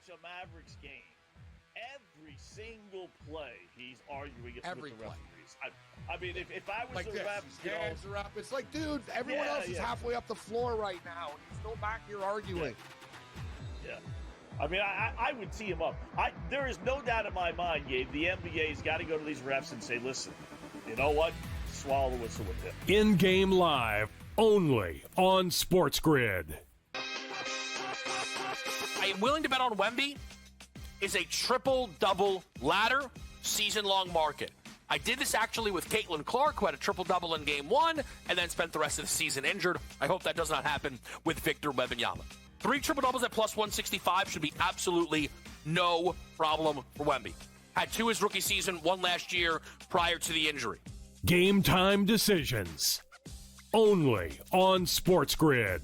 a Mavericks game, every single play he's arguing with the referees. I mean, if I was like a this, ref, his hands are up. It's like, dude, everyone else is halfway up the floor right now, and you're still back here arguing. Yeah. I mean, I would tee him up. There is no doubt in my mind, Gabe, the NBA's got to go to these refs and say, listen, you know what? Swallow the whistle with him. In-game live, only on SportsGrid. I am willing to bet on Wemby is a triple-double ladder season-long market. I did this actually with Caitlin Clark, who had a triple-double in Game 1 and then spent the rest of the season injured. I hope that does not happen with Victor Wembanyama. 3 triple-doubles at plus 165 should be absolutely no problem for Wemby. Had 2 his rookie season, 1 last year prior to the injury. Game time decisions. Only on SportsGrid.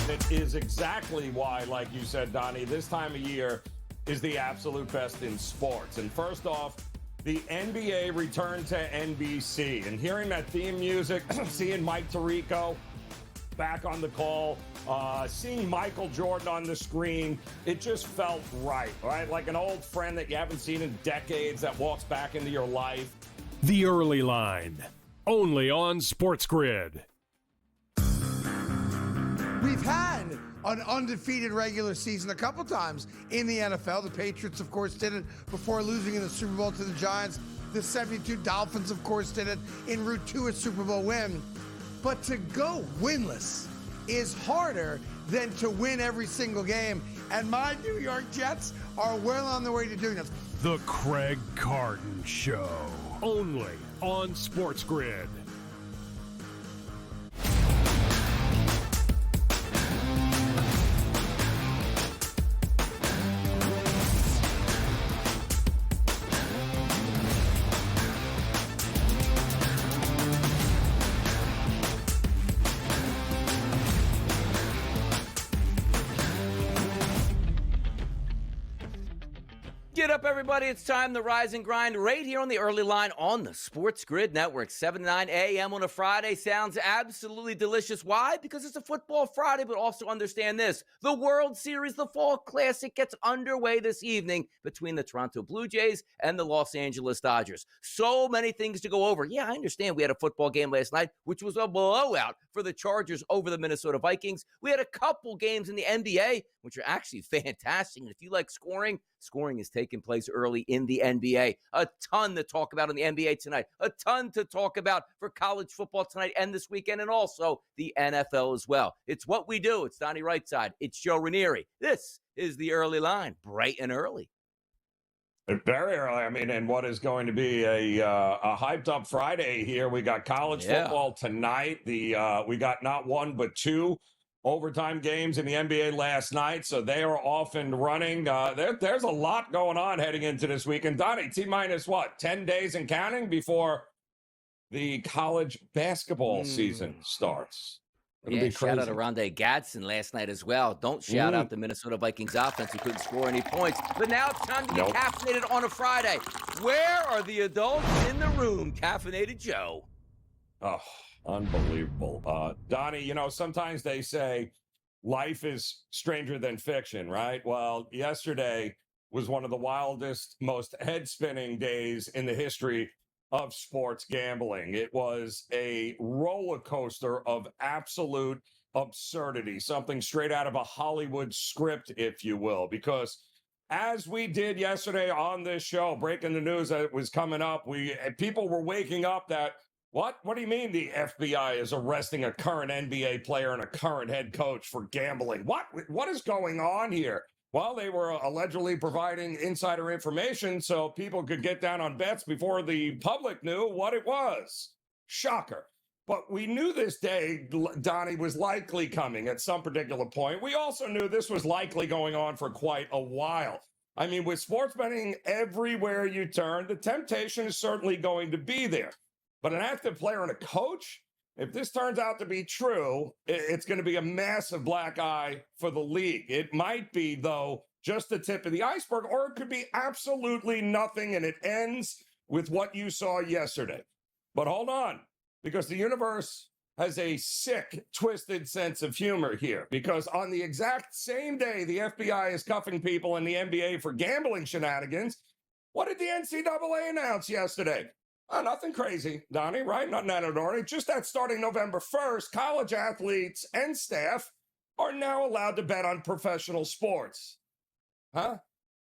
It is exactly why, like you said, Donnie, this time of year is the absolute best in sports. And first off, the NBA returned to NBC. And hearing that theme music, seeing Mike Tirico back on the call, seeing Michael Jordan on the screen, it just felt right? Like an old friend that you haven't seen in decades that walks back into your life. The Early Line, only on SportsGrid. We've had an undefeated regular season a couple times in the NFL. The Patriots, of course, did it before losing in the Super Bowl to the Giants. The 72 Dolphins, of course, did it en route to a Super Bowl win. But to go winless is harder than to win every single game. And my New York Jets are well on their way to doing this. The Craig Carton Show, only on SportsGrid. Get up, everybody. It's time to rise and grind right here on the Early Line on the Sports Grid Network. 7 to 9 a.m. on a Friday sounds absolutely delicious. Why? Because it's a football Friday, but also understand this. The World Series, the Fall Classic, gets underway this evening between the Toronto Blue Jays and the Los Angeles Dodgers. So many things to go over. Yeah, I understand we had a football game last night, which was a blowout for the Chargers over the Minnesota Vikings. We had a couple games in the NBA, which are actually fantastic. And if you like scoring is taking place early in the NBA. A ton to talk about in the NBA tonight. A ton to talk about for college football tonight and this weekend, and also the NFL as well. It's what we do. It's Donnie Rightside. It's Joe Ranieri. This is the Early Line, bright and early. Very early. I mean, and what is going to be a hyped up Friday here. We got college football tonight. We got not one but 2 overtime games in the NBA last night, so they are off and running. There's a lot going on heading into this weekend. Donnie, T-minus what, 10 days and counting before the college basketball season starts. It'll be crazy. Shout out to Rondé Gadsden last night as well. Don't shout out the Minnesota Vikings offense who couldn't score any points. But now it's time to get caffeinated on a Friday. Where are the adults in the room, Caffeinated Joe? Oh, unbelievable. Donnie, you know, sometimes they say life is stranger than fiction, right? Well, yesterday was one of the wildest, most head-spinning days in the history of sports gambling. It was a roller coaster of absolute absurdity, something straight out of a Hollywood script, if you will, because as we did yesterday on this show, breaking the news that it was coming up, people were waking up that, what do you mean the FBI is arresting a current NBA player and a current head coach for gambling? What is going on here? Well, they were allegedly providing insider information so people could get down on bets before the public knew what it was. Shocker. But we knew this day, Donnie, was likely coming at some particular point. We also knew this was likely going on for quite a while. I mean, with sports betting everywhere you turn, the temptation is certainly going to be there. But an active player and a coach, if this turns out to be true, it's going to be a massive black eye for the league. It might be, though, just the tip of the iceberg, or it could be absolutely nothing, and it ends with what you saw yesterday. But hold on, because the universe has a sick, twisted sense of humor here, because on the exact same day the FBI is cuffing people in the NBA for gambling shenanigans, what did the NCAA announce yesterday? Nothing crazy, Donnie, right? Nothing out of the ordinary. Just that starting November 1st, college athletes and staff are now allowed to bet on professional sports. Huh?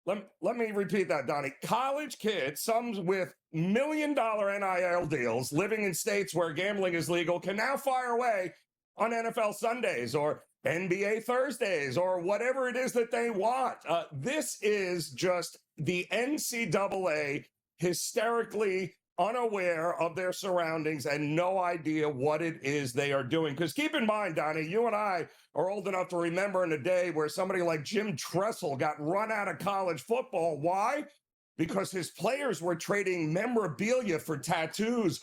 Let me repeat that, Donnie. College kids, some with $1 million NIL deals, living in states where gambling is legal, can now fire away on NFL Sundays or NBA Thursdays or whatever it is that they want. This is just the NCAA hysterically unaware of their surroundings and no idea what it is they are doing. Because keep in mind, Donnie, you and I are old enough to remember in a day where somebody like Jim Tressel got run out of college football. Why? Because his players were trading memorabilia for tattoos.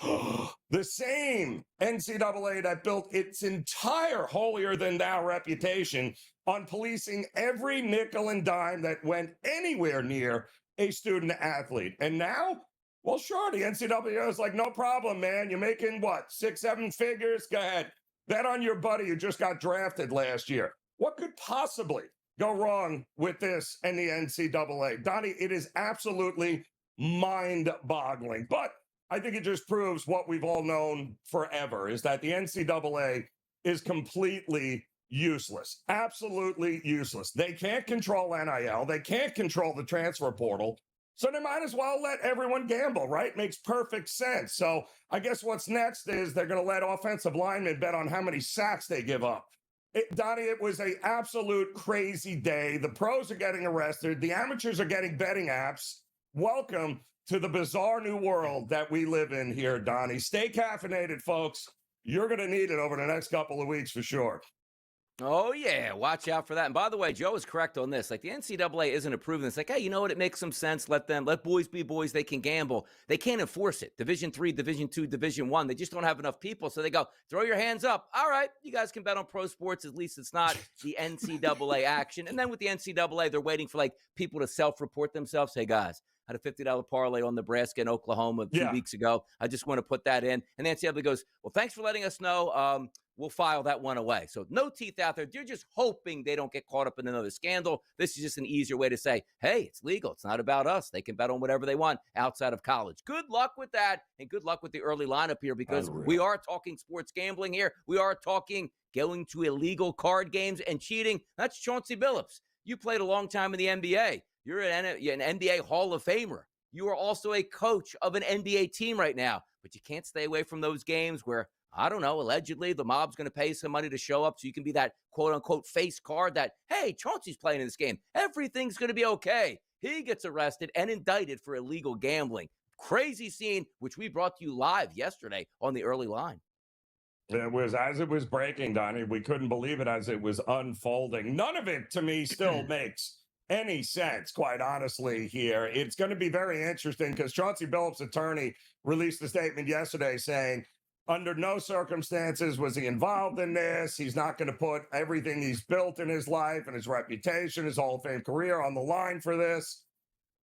The same NCAA that built its entire holier-than-thou reputation on policing every nickel and dime that went anywhere near a student athlete. And now, well, sure, the NCAA is like, no problem, man. You're making, what, 6, 7 figures? Go ahead. Bet on your buddy who just got drafted last year. What could possibly go wrong with this and the NCAA? Donnie, it is absolutely mind-boggling. But I think it just proves what we've all known forever, is that the NCAA is completely useless. Absolutely useless. They can't control NIL. They can't control the transfer portal. So they might as well let everyone gamble, right? Makes perfect sense. So I guess what's next is they're going to let offensive linemen bet on how many sacks they give up. Donnie, it was an absolute crazy day. The pros are getting arrested. The amateurs are getting betting apps. Welcome to the bizarre new world that we live in here, Donnie. Stay caffeinated, folks. You're going to need it over the next couple of weeks for sure. Oh, yeah. Watch out for that. And by the way, Joe is correct on this. Like, the NCAA isn't approving this. Like, hey, you know what? It makes some sense. Let boys be boys. They can gamble. They can't enforce it. Division III, Division II, Division I. They just don't have enough people. So they go, throw your hands up. All right, you guys can bet on pro sports. At least it's not the NCAA action. And then with the NCAA, they're waiting for, like, people to self-report themselves. Hey, guys, I had a $50 parlay on Nebraska and Oklahoma 2 weeks ago. I just want to put that in. And the NCAA goes, well, thanks for letting us know. We'll file that one away. So no teeth out there. You're just hoping they don't get caught up in another scandal. This is just an easier way to say, hey, it's legal. It's not about us. They can bet on whatever they want outside of college. Good luck with that. And good luck with the early lineup here, because we are talking sports gambling here. We are talking going to illegal card games and cheating. That's Chauncey Billups. You played a long time in the NBA. You're an NBA Hall of Famer. You are also a coach of an NBA team right now, but you can't stay away from those games where, I don't know, allegedly the mob's going to pay some money to show up so you can be that quote-unquote face card that, hey, Chauncey's playing in this game. Everything's going to be okay. He gets arrested and indicted for illegal gambling. Crazy scene, which we brought to you live yesterday on the early line. It was as it was breaking, Donnie. We couldn't believe it as it was unfolding. None of it, to me, still makes any sense, quite honestly, here. It's going to be very interesting because Chauncey Billups' attorney released a statement yesterday saying, under no circumstances was he involved in this. He's not going to put everything he's built in his life and his reputation, his Hall of Fame career on the line for this.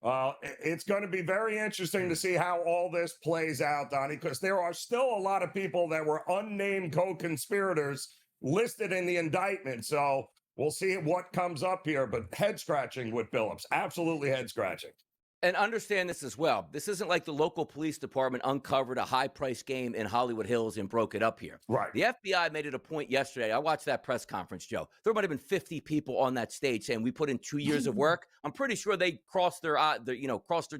It's going to be very interesting to see how all this plays out, Donnie, because there are still a lot of people that were unnamed co-conspirators listed in the indictment. So we'll see what comes up here, but head-scratching with Billups. Absolutely head-scratching. And understand this as well. This isn't like the local police department uncovered a high-priced game in Hollywood Hills and broke it up here. Right. The FBI made it a point yesterday. I watched that press conference, Joe. There might have been 50 people on that stage saying we put in 2 years of work. I'm pretty sure they crossed their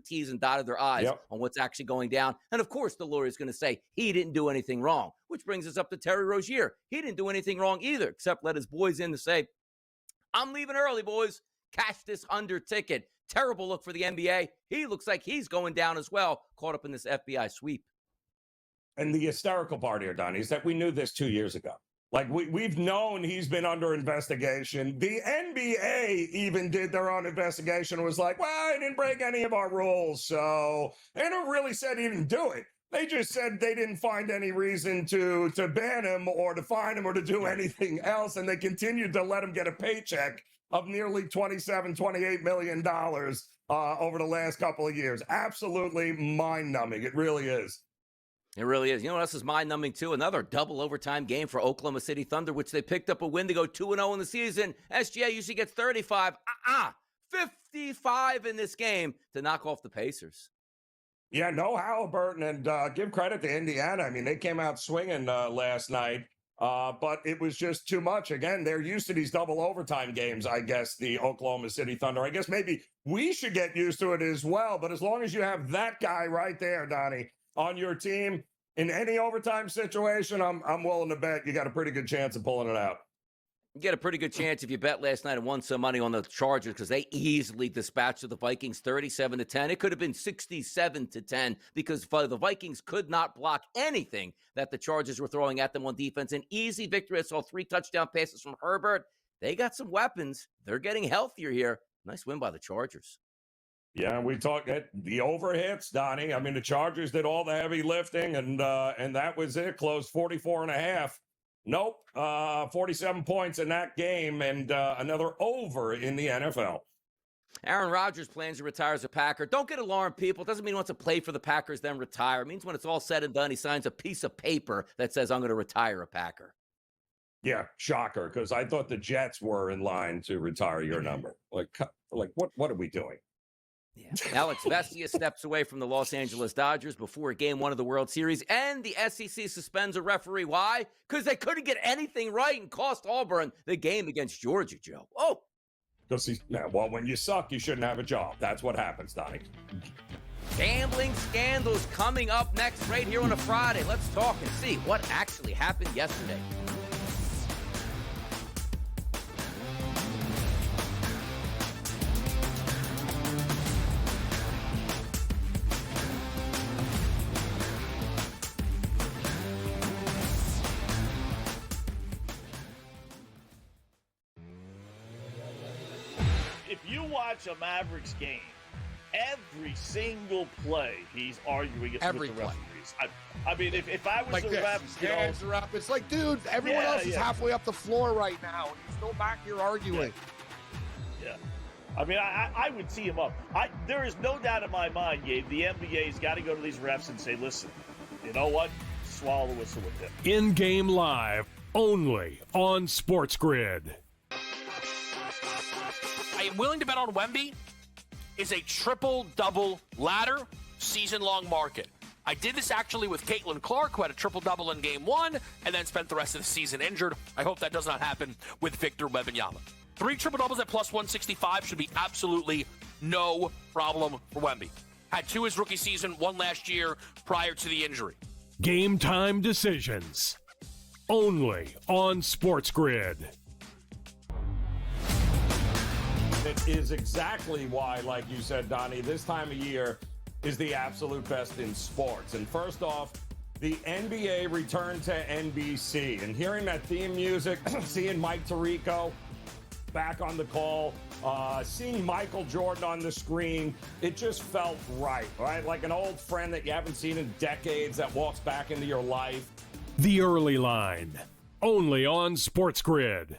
T's and dotted their I's on what's actually going down. And of course, the lawyer is going to say he didn't do anything wrong, which brings us up to Terry Rozier. He didn't do anything wrong either, except let his boys in to say, I'm leaving early, boys. Cash this under ticket. Terrible look for the NBA. He looks like he's going down as well, caught up in this FBI sweep. And the hysterical part here, Donnie, is that we knew this 2 years ago. Like, we've known he's been under investigation. The NBA even did their own investigation and was like, well, he didn't break any of our rules. So they never really said he didn't do it. They just said they didn't find any reason to ban him or to fine him or to do anything else. And they continued to let him get a paycheck of nearly $28 million over the last couple of years. Absolutely mind-numbing. It really is. It really is. You know what else is mind-numbing, too? Another double overtime game for Oklahoma City Thunder, which they picked up a win to go 2-0 in the season. SGA usually gets 35. 55 in this game to knock off the Pacers. Yeah, no Halliburton, and give credit to Indiana. I mean, they came out swinging last night, but it was just too much. Again, they're used to these double overtime games, I guess, the Oklahoma City Thunder. I guess maybe we should get used to it as well, but as long as you have that guy right there, Donnie, on your team, in any overtime situation, I'm willing to bet you got a pretty good chance of pulling it out. You get a pretty good chance if you bet last night and won some money on the Chargers because they easily dispatched the Vikings 37-10. It could have been 67-10 because the Vikings could not block anything that the Chargers were throwing at them on defense. An easy victory. I saw 3 touchdown passes from Herbert. They got some weapons. They're getting healthier here. Nice win by the Chargers. Yeah, we talked at the overhits, Donnie. I mean, the Chargers did all the heavy lifting, and that was it. Closed 44.5. Nope, 47 points in that game, and another over in the NFL. Aaron Rodgers plans to retire as a Packer. Don't get alarmed, people. It doesn't mean he wants to play for the Packers, then retire. It means when it's all said and done, he signs a piece of paper that says, I'm going to retire a Packer. Yeah, shocker, because I thought the Jets were in line to retire your number. Like what are we doing? Yeah. Alex Vestia steps away from the Los Angeles Dodgers before Game 1 of the World Series, and the SEC suspends a referee. Why? Because they couldn't get anything right and cost Auburn the game against Georgia, Joe. Oh! Well, when you suck, you shouldn't have a job. That's what happens, Donnie. Gambling scandals coming up next right here on a Friday. Let's talk and see what actually happened yesterday. If you watch a Mavericks game, every single play he's arguing with the referees. I mean, if I was like a this, ref, his hands are up. It's like, dude, everyone else is halfway up the floor right now, and you're still back here arguing. Yeah. I mean, I would tee him up. There is no doubt in my mind, Gabe, the NBA's got to go to these refs and say, listen, you know what? Swallow the whistle with him. In-game live, only on SportsGrid. I am willing to bet on Wemby is a triple-double ladder season-long market. I did this actually with Caitlin Clark, who had a triple-double in Game 1 and then spent the rest of the season injured. I hope that does not happen with Victor Wembanyama. 3 triple-doubles at plus 165 should be absolutely no problem for Wemby. Had 2 his rookie season, 1 last year prior to the injury. Game time decisions. Only on SportsGrid. It is exactly why, like you said, Donnie, this time of year is the absolute best in sports. And first off, the NBA returned to NBC. And hearing that theme music, seeing Mike Tirico back on the call, seeing Michael Jordan on the screen, it just felt right? Like an old friend that you haven't seen in decades that walks back into your life. The Early Line. Only on SportsGrid.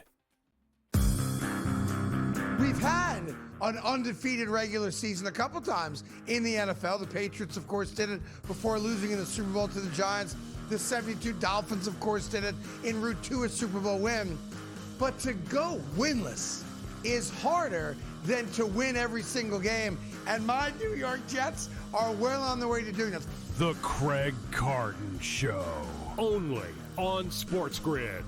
We've had an undefeated regular season a couple times in the NFL. The Patriots, of course, did it before losing in the Super Bowl to the Giants. The 72 Dolphins, of course, did it en route to a Super Bowl win. But to go winless is harder than to win every single game. And my New York Jets are well on their way to doing this. The Craig Carton Show. Only on SportsGrid.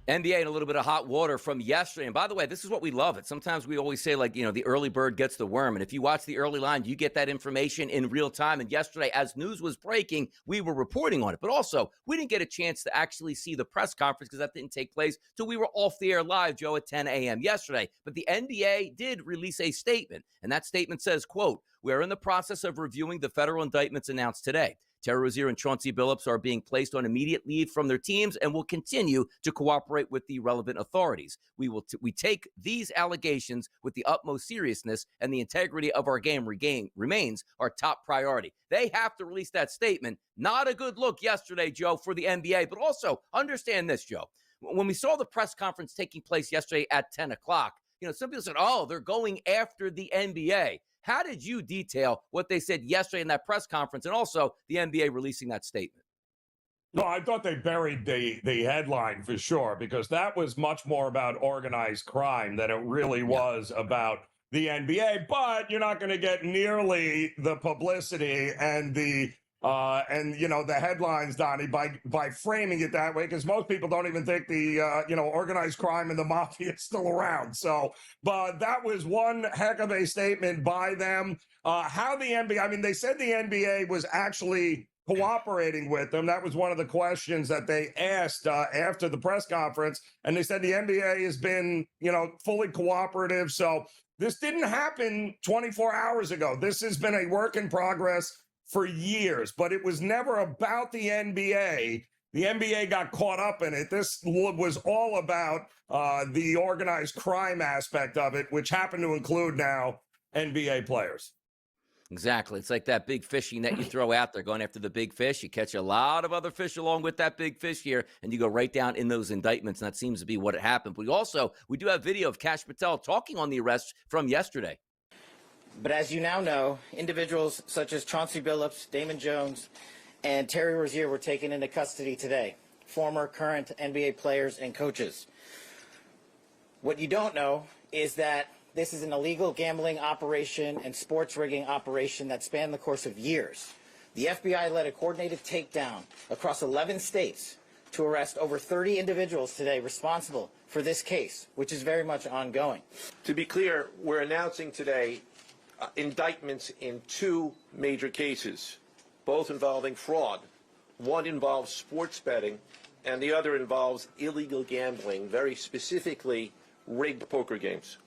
NBA and a little bit of hot water from yesterday. And by the way, this is what we love. It. Sometimes we always say, like, the early bird gets the worm. And if you watch the early line, you get that information in real time. And yesterday, as news was breaking, we were reporting on it. But also, we didn't get a chance to actually see the press conference because that didn't take place till we were off the air live, Joe, at 10 a.m. yesterday. But the NBA did release a statement. And that statement says, quote, "We are in the process of reviewing the federal indictments announced today. Terry Rozier and Chauncey Billups are being placed on immediate leave from their teams and will continue to cooperate with the relevant authorities. We take these allegations with the utmost seriousness, and the integrity of our game remains our top priority. They have to release that statement. Not a good look yesterday, Joe, for the NBA, but also understand this, Joe. When we saw the press conference taking place yesterday at 10 o'clock, some people said, oh, they're going after the NBA. How did you detail what they said yesterday in that press conference and also the NBA releasing that statement? No, I thought they buried the headline for sure, because that was much more about organized crime than it really was about the NBA. But you're not going to get nearly the publicity and the headlines, Donnie, by framing it that way, because most people don't even think the organized crime and the mafia is still around. So, but that was one heck of a statement by them. How the NBA, I mean, they said the NBA was actually cooperating with them. That was one of the questions that they asked after the press conference, and they said the NBA has been, fully cooperative. So this didn't happen 24 hours ago. This has been a work in progress for years, but it was never about the NBA. The NBA got caught up in it. This was all about the organized crime aspect of it, which happened to include now NBA players. Exactly. It's like that big fishing net you throw out there going after the big fish. You catch a lot of other fish along with that big fish here, and you go right down in those indictments, and that seems to be what happened. But we do have video of Kash Patel talking on the arrests from yesterday. But as you now know, individuals such as Chauncey Billups, Damon Jones, and Terry Rozier were taken into custody today, former, current NBA players and coaches. What you don't know is that this is an illegal gambling operation and sports rigging operation that spanned the course of years. The FBI led a coordinated takedown across 11 states to arrest over 30 individuals today responsible for this case, which is very much ongoing. To be clear, we're announcing today indictments in two major cases, both involving fraud. One involves sports betting, and the other involves illegal gambling, very specifically rigged poker games.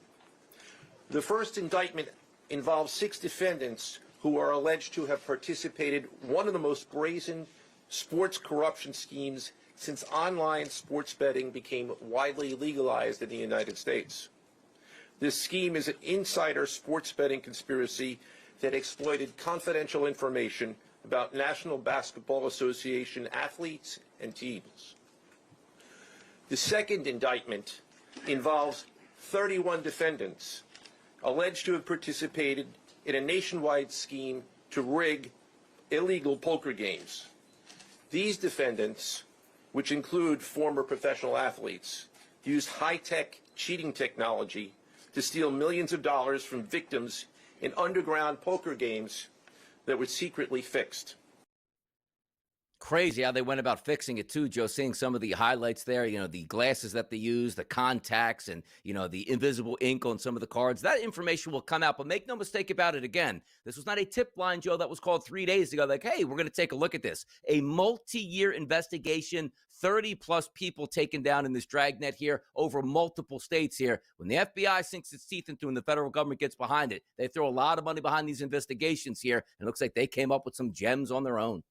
The first indictment involves 6 defendants who are alleged to have participated in one of the most brazen sports corruption schemes since online sports betting became widely legalized in the United States. This scheme is an insider sports betting conspiracy that exploited confidential information about National Basketball Association athletes and teams. The second indictment involves 31 defendants alleged to have participated in a nationwide scheme to rig illegal poker games. These defendants, which include former professional athletes, used high-tech cheating technology to steal millions of dollars from victims in underground poker games that were secretly fixed. Crazy how they went about fixing it too, Joe, seeing some of the highlights there, the glasses that they use, the contacts, and, the invisible ink on some of the cards. That information will come out, but make no mistake about it again. This was not a tip line, Joe, that was called 3 days ago. Like, hey, we're going to take a look at this. A multi-year investigation, 30-plus people taken down in this dragnet here over multiple states here. When the FBI sinks its teeth into it and the federal government gets behind it, they throw a lot of money behind these investigations here, and it looks like they came up with some gems on their own.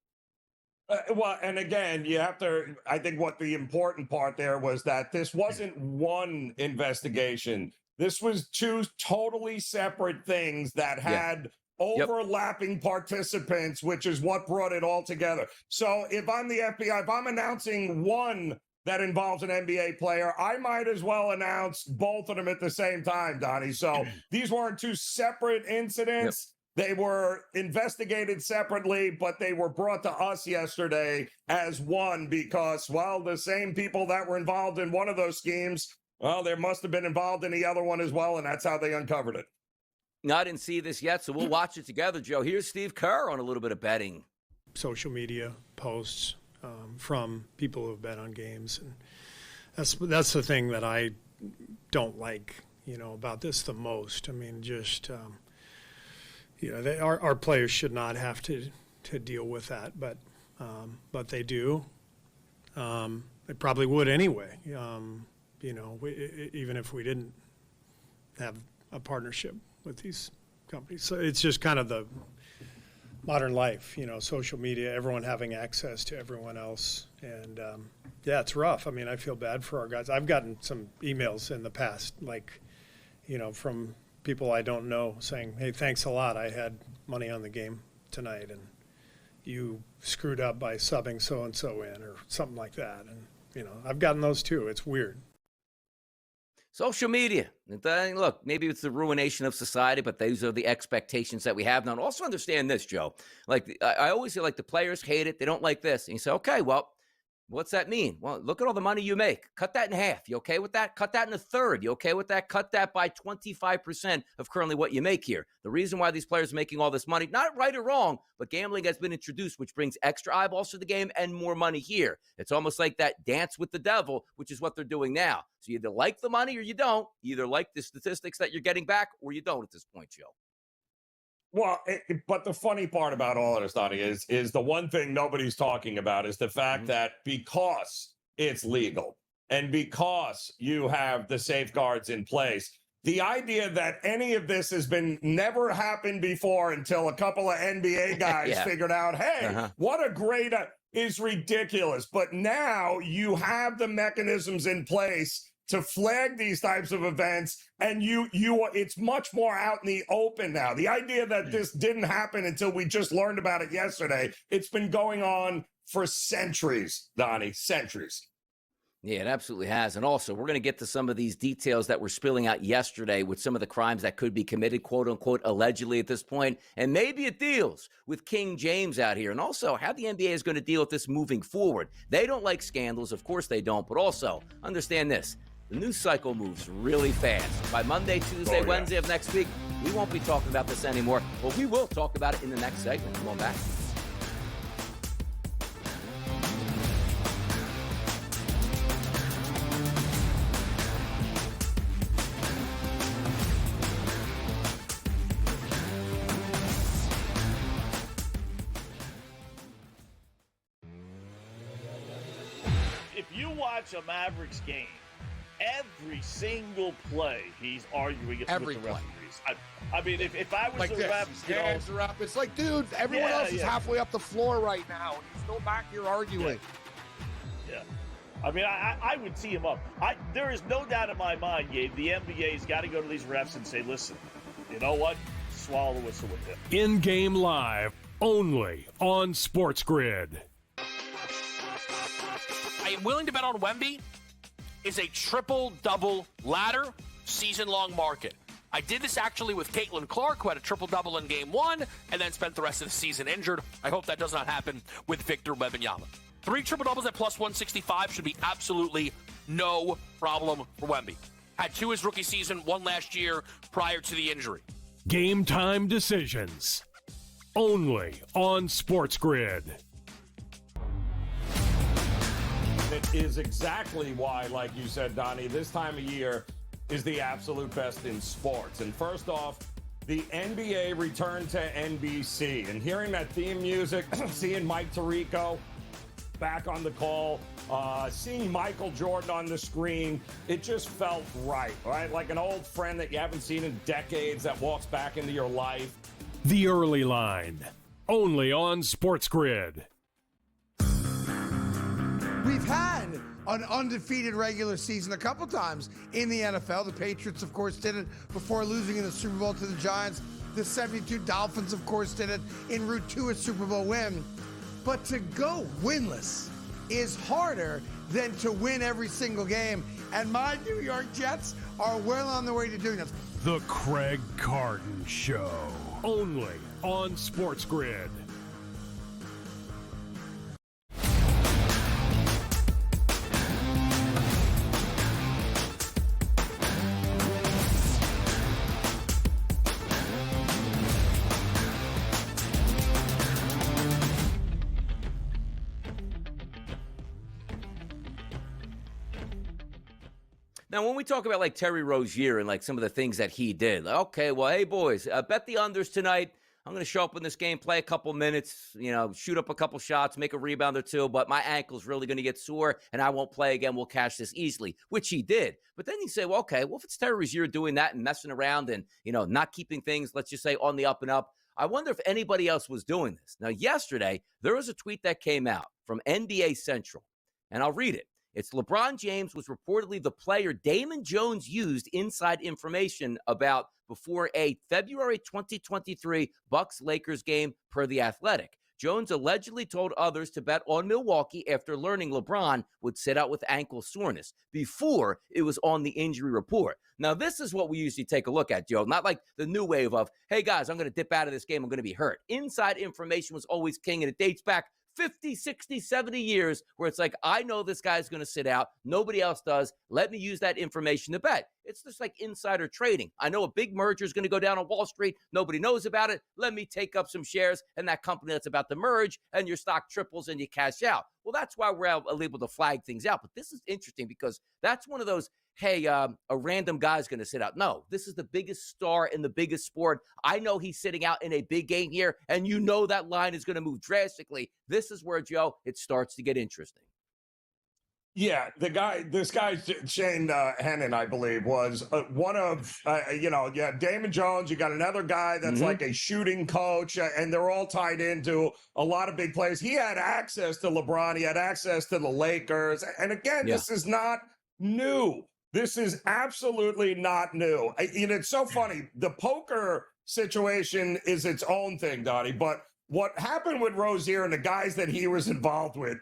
Well, and again, you have to, I think what the important part there was that this wasn't one investigation. This was 2 totally separate things that had overlapping participants, which is what brought it all together. So if I'm the FBI, if I'm announcing one that involves an NBA player, I might as well announce both of them at the same time, Donnie. So these weren't 2 separate incidents. They were investigated separately, but they were brought to us yesterday as one because, well, the same people that were involved in one of those schemes, well, they must have been involved in the other one as well, and that's how they uncovered it. No, I didn't see this yet, so we'll watch it together, Joe. Here's Steve Kerr on a little bit of betting. Social media posts from people who have bet on games, and that's the thing that I don't like, about this the most. I mean, just our players should not have to deal with that, but they do. They probably would anyway. Even if we didn't have a partnership with these companies. So it's just kind of the modern life, social media, everyone having access to everyone else. And yeah, it's rough. I mean, I feel bad for our guys. I've gotten some emails in the past, from people I don't know saying, hey, thanks a lot. I had money on the game tonight and you screwed up by subbing so-and-so in or something like that. And, I've gotten those too. It's weird. Social media. Look, maybe it's the ruination of society, but these are the expectations that we have now. And also understand this, Joe. I always say, the players hate it. They don't like this. And you say, okay, well, what's that mean? Well, look at all the money you make. Cut that in half. You okay with that? Cut that in a third. You okay with that? Cut that by 25% of currently what you make here. The reason why these players are making all this money, not right or wrong, but gambling has been introduced, which brings extra eyeballs to the game and more money here. It's almost like that dance with the devil, which is what they're doing now. So you either like the money or you don't. You either like the statistics that you're getting back or you don't at this point, Joe. Well, but the funny part about all of this, Donnie, is the one thing nobody's talking about is the fact that because it's legal and because you have the safeguards in place, the idea that any of this has been never happened before until a couple of NBA guys figured out, hey, what a great is ridiculous. But now you have the mechanisms in place to flag these types of events, and it's much more out in the open now. The idea that this didn't happen until we just learned about it yesterday, it's been going on for centuries, Donnie, centuries. Yeah, it absolutely has. And also, we're going to get to some of these details that were spilling out yesterday with some of the crimes that could be committed, quote unquote, allegedly at this point. And maybe it deals with King James out here. And also, how the NBA is going to deal with this moving forward. They don't like scandals. Of course they don't. But also, understand this. The news cycle moves really fast. By Monday, Tuesday, Wednesday of next week, we won't be talking about this anymore, but we will talk about it in the next segment. Come on back. If you watch a Mavericks game, every single play, he's arguing it with the referees. I mean, if I was the ref, hands are up. It's like, dude, everyone else is halfway up the floor right now, and you're still back here arguing. Yeah. I mean, I would tee him up. There is no doubt in my mind, Gabe, the NBA's got to go to these refs and say, listen, you know what? Swallow the whistle with him. In-game live, only on SportsGrid. I am willing to bet on Wemby is a triple-double ladder season-long market. I did this actually with Caitlin Clark, who had a triple-double in Game 1 and then spent the rest of the season injured. I hope that does not happen with Victor Wembanyama. 3 triple-doubles at plus 165 should be absolutely no problem for Wemby. Had 2 his rookie season, 1 last year prior to the injury. Game time decisions. Only on SportsGrid. It is exactly why, like you said, Donnie, this time of year is the absolute best in sports. And first off, the NBA returned to NBC. And hearing that theme music, seeing Mike Tirico back on the call, seeing Michael Jordan on the screen, it just felt right? Like an old friend that you haven't seen in decades that walks back into your life. The Early Line, only on SportsGrid. We've had an undefeated regular season a couple times in the NFL. The Patriots, of course, did it before losing in the Super Bowl to the Giants. The 72 Dolphins, of course, did it en route to a Super Bowl win. But to go winless is harder than to win every single game. And my New York Jets are well on their way to doing this. The Craig Carton Show, only on SportsGrid. Now, when we talk about like Terry Rozier and like some of the things that he did, okay, well, hey boys, bet the unders tonight. I'm going to show up in this game, play a couple minutes, shoot up a couple shots, make a rebound or two, but my ankle's really going to get sore and I won't play again. We'll cash this easily, which he did. But then you say, well, okay, well, if it's Terry Rozier doing that and messing around and, not keeping things, let's just say, on the up and up, I wonder if anybody else was doing this. Now, yesterday, there was a tweet that came out from NBA Central, and I'll read it. It's LeBron James was reportedly the player Damon Jones used inside information about before a February 2023 Bucks-Lakers game per The Athletic. Jones allegedly told others to bet on Milwaukee after learning LeBron would sit out with ankle soreness before it was on the injury report. Now, this is what we usually take a look at, Joe. Not like the new wave of, hey, guys, I'm going to dip out of this game. I'm going to be hurt. Inside information was always king, and it dates back 50, 60, 70 years where it's like, I know this guy's going to sit out. Nobody else does. Let me use that information to bet. It's just like insider trading. I know a big merger is going to go down on Wall Street. Nobody knows about it. Let me take up some shares in that company that's about to merge, and your stock triples and you cash out. Well, that's why we're able to flag things out. But this is interesting because that's one of those, hey, a random guy's going to sit out. No, this is the biggest star in the biggest sport. I know he's sitting out in a big game here, and you know that line is going to move drastically. This is where, Joe, it starts to get interesting. Yeah, this guy, Shane Hennon, I believe, was one of, Damon Jones. You got another guy that's like a shooting coach, and they're all tied into a lot of big players. He had access to LeBron. He had access to the Lakers. And again, This is not new. This is absolutely not new. It's so funny. The poker situation is its own thing, Donnie, but what happened with Rozier and the guys that he was involved with,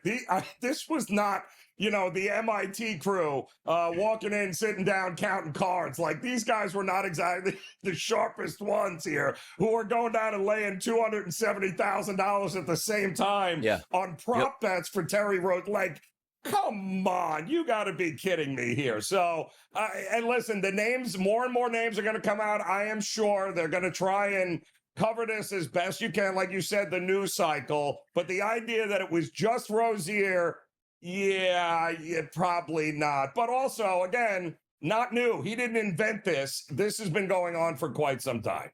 this was not, the MIT crew walking in, sitting down, counting cards. Like, these guys were not exactly the sharpest ones here, who are going down and laying $270,000 at the same time on prop bets for Terry Rose. Like, come on, you got to be kidding me here. So, and listen, more and more names are going to come out. I am sure they're going to try and cover this as best you can, like you said, the news cycle. But the idea that it was just Rozier, probably not. But also, again, not new. He didn't invent this. This has been going on for quite some time.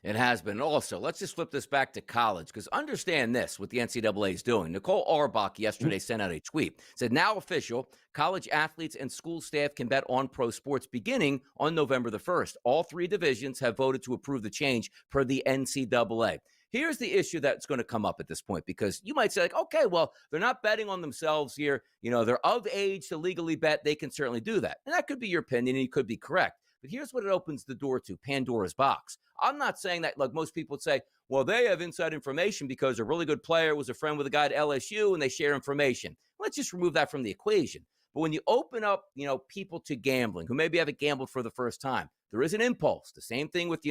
It has been. Also, let's just flip this back to college, because understand this, what the NCAA is doing. Nicole Auerbach yesterday sent out a tweet. Said, now official, college athletes and school staff can bet on pro sports beginning on November the 1st. All three divisions have voted to approve the change per the NCAA. Here's the issue that's going to come up at this point, because you might say, like, okay, well, they're not betting on themselves here. They're of age to legally bet. They can certainly do that. And that could be your opinion, and you could be correct. But here's what it opens the door to, Pandora's box. I'm not saying that, like most people would say, well, they have inside information because a really good player was a friend with a guy at LSU and they share information. Let's just remove that from the equation. But when you open up, people to gambling who maybe haven't gambled for the first time, there is an impulse. The same thing with,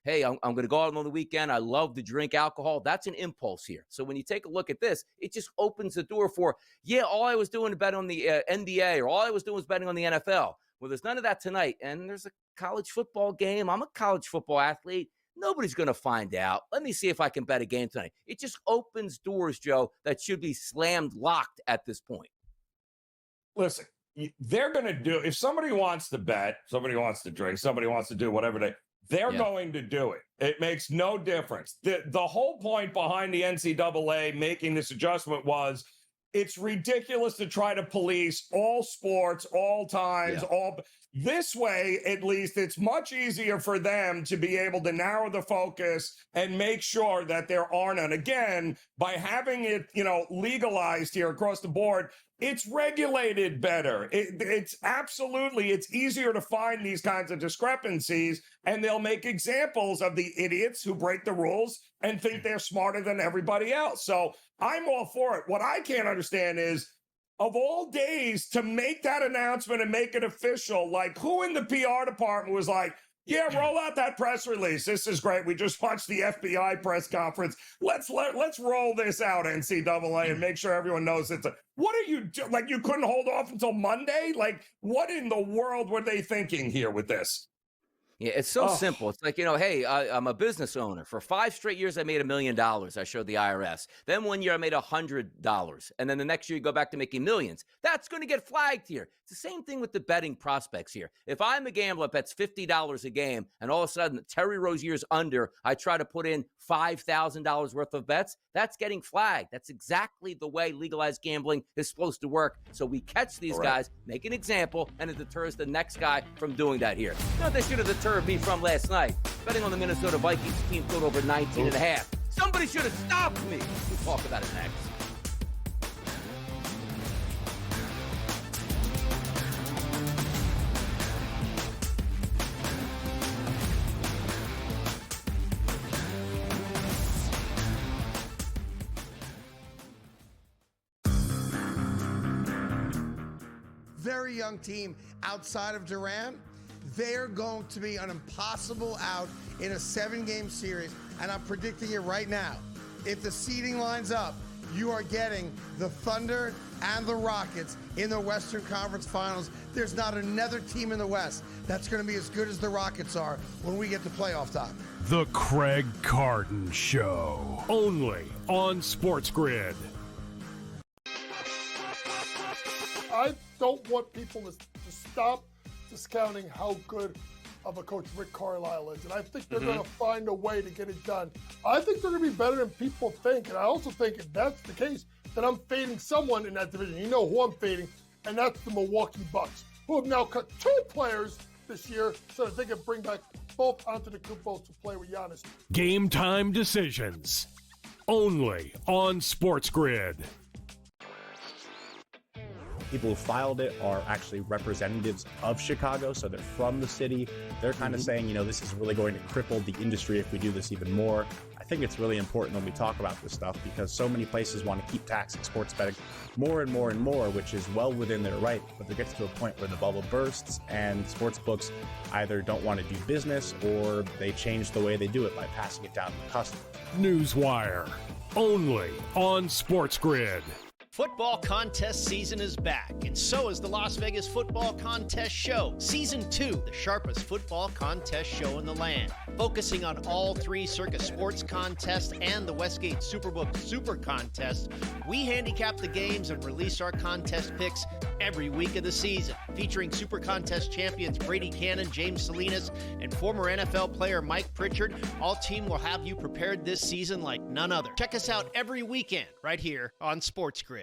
hey, I'm going to go out on the weekend. I love to drink alcohol. That's an impulse here. So when you take a look at this, it just opens the door for, all I was doing to bet on the NBA, or all I was doing was betting on the NFL. Well, there's none of that tonight, and there's a college football game. I'm a college football athlete. Nobody's going to find out. Let me see if I can bet a game tonight. It just opens doors, Joe, that should be slammed locked at this point. Listen, they're going to do, if somebody wants to bet, somebody wants to drink, somebody wants to do whatever they're going to do it. It makes no difference. The whole point behind the NCAA making this adjustment was, it's ridiculous to try to police all sports, all times, this way, at least, it's much easier for them to be able to narrow the focus and make sure that there are none. Again, by having it, legalized here across the board, it's regulated better. It's easier to find these kinds of discrepancies, and they'll make examples of the idiots who break the rules and think they're smarter than everybody else. So I'm all for it. What I can't understand is, of all days, to make that announcement and make it official, like, who in the PR department was like, roll out that press release. This is great. We just watched the FBI press conference. Let's roll this out, NCAA, and make sure everyone knows what are you doing? Like, you couldn't hold off until Monday? Like, what in the world were they thinking here with this? Yeah, it's so simple. It's like, hey, I'm a business owner. For 5 straight years, I made $1 million. I showed the IRS. Then one year I made $100. And then the next year you go back to making millions. That's going to get flagged here. It's the same thing with the betting prospects here. If I'm a gambler that bets $50 a game and all of a sudden Terry Rozier's under, I try to put in $5,000 worth of bets, that's getting flagged. That's exactly the way legalized gambling is supposed to work. So we catch these guys, make an example, and it deters the next guy from doing that here. They should have deterred deterred me from last night. Betting on the Minnesota Vikings team total over 19.5. Somebody should have stopped me. We'll talk about it next. Very young team outside of Durant. They're going to be an impossible out in a 7-game series, and I'm predicting it right now. If the seeding lines up, you are getting the Thunder and the Rockets in the Western Conference Finals. There's not another team in the West that's going to be as good as the Rockets are when we get to playoff time. The Craig Carton Show, only on SportsGrid. I don't want people to stop discounting how good of a coach Rick Carlisle is. And I think they're going to find a way to get it done. I think they're going to be better than people think. And I also think if that's the case, then I'm fading someone in that division. You know who I'm fading, and that's the Milwaukee Bucks, who have now cut 2 players this year so that they can bring back both Antetokounmpo to play with Giannis. Game time decisions, only on SportsGrid. People who filed it are actually representatives of Chicago, so they're from the city. They're kind of saying, this is really going to cripple the industry if we do this even more. I think it's really important when we talk about this stuff because so many places want to keep taxing sports betting more and more and more, which is well within their right. But there gets to a point where the bubble bursts and sports books either don't want to do business or they change the way they do it by passing it down to the customer. Newswire, only on SportsGrid. Football contest season is back, and so is the Las Vegas Football Contest Show. Season 2, the sharpest football contest show in the land. Focusing on all 3 Circus Sports contests and the Westgate Superbook Super Contest, we handicap the games and release our contest picks every week of the season. Featuring Super Contest champions Brady Cannon, James Salinas, and former NFL player Mike Pritchard, all team will have you prepared this season like none other. Check us out every weekend right here on SportsGrid.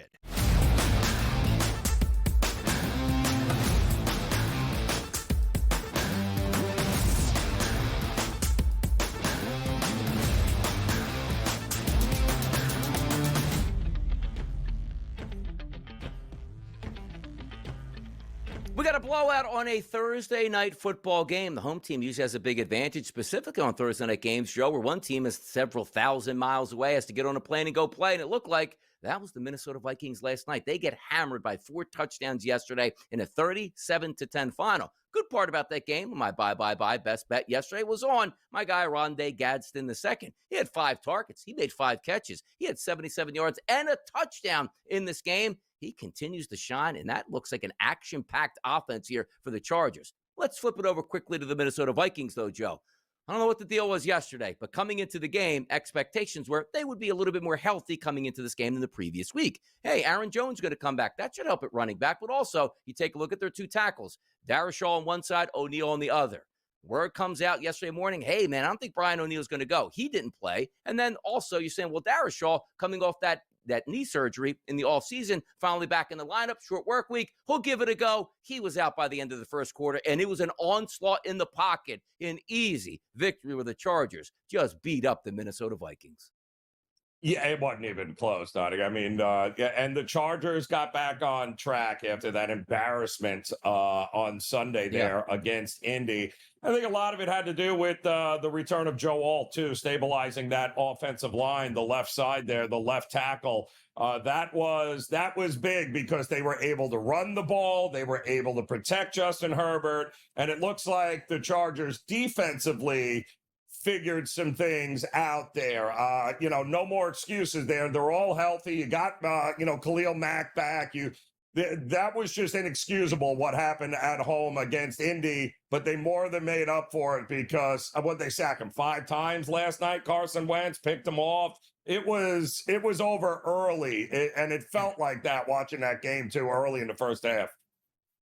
We got a blowout on a Thursday night football game. The home team usually has a big advantage, specifically on Thursday night games, Joe, where one team is several thousand miles away, has to get on a plane and go play, and it looked like that was the Minnesota Vikings last night. They get hammered by 4 touchdowns yesterday in a 37-10 final. Good part about that game, my bye best bet yesterday was on my guy Rondé Gadsden II. He had 5 targets. He made 5 catches. He had 77 yards and a touchdown in this game. He continues to shine, and that looks like an action-packed offense here for the Chargers. Let's flip it over quickly to the Minnesota Vikings, though, Joe. I don't know what the deal was yesterday, but coming into the game, expectations were they would be a little bit more healthy coming into this game than the previous week. Hey, Aaron Jones is going to come back. That should help at running back, but also you take a look at their 2 tackles. Darrisaw on one side, O'Neal on the other. Word comes out yesterday morning, hey, man, I don't think Brian O'Neal is going to go. He didn't play. And then also you're saying, well, Darrisaw coming off that knee surgery in the offseason, finally back in the lineup, short work week, he'll give it a go. He was out by the end of the first quarter, and it was an onslaught in the pocket, an easy victory where the Chargers just beat up the Minnesota Vikings. Yeah, it wasn't even close, Donnie. I mean, and the Chargers got back on track after that embarrassment on Sunday there against Indy. I think a lot of it had to do with the return of Joe Alt, too, stabilizing that offensive line, the left side there, the left tackle. That was big because they were able to run the ball. They were able to protect Justin Herbert. And it looks like the Chargers defensively figured some things out there. No more excuses there. They're all healthy. You got, Khalil Mack back. That was just inexcusable what happened at home against Indy, but they more than made up for it because they sack him 5 times last night. Carson Wentz picked him off. It was over early, and it felt like that watching that game too early in the first half.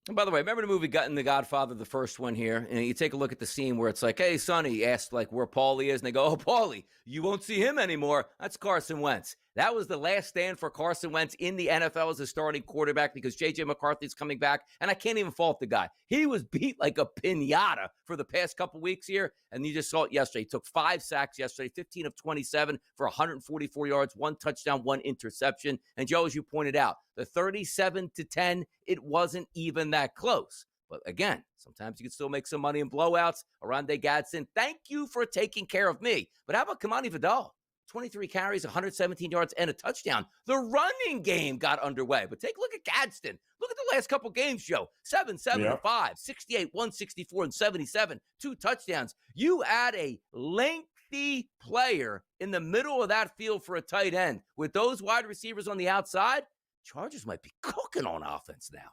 And by the way, remember the movie The Godfather, the first one here? And you take a look at the scene where it's like, hey, Sonny asked where Paulie is. And they go, oh, Paulie, you won't see him anymore. That's Carson Wentz. That was the last stand for Carson Wentz in the NFL as a starting quarterback because J.J. McCarthy's coming back, and I can't even fault the guy. He was beat like a piñata for the past couple weeks here, and you just saw it yesterday. He took 5 sacks yesterday, 15 of 27 for 144 yards, 1 touchdown, 1 interception. And, Joe, as you pointed out, the 37-10, it wasn't even that close. But again, sometimes you can still make some money in blowouts. Arande Gadsden, thank you for taking care of me. But how about Kamani Vidal? 23 carries, 117 yards, and a touchdown. The running game got underway. But take a look at Gadsden. Look at the last couple games, Joe. 7-5, 68, 164, and 77. 2 touchdowns. You add a lengthy player in the middle of that field for a tight end with those wide receivers on the outside. Chargers might be cooking on offense now.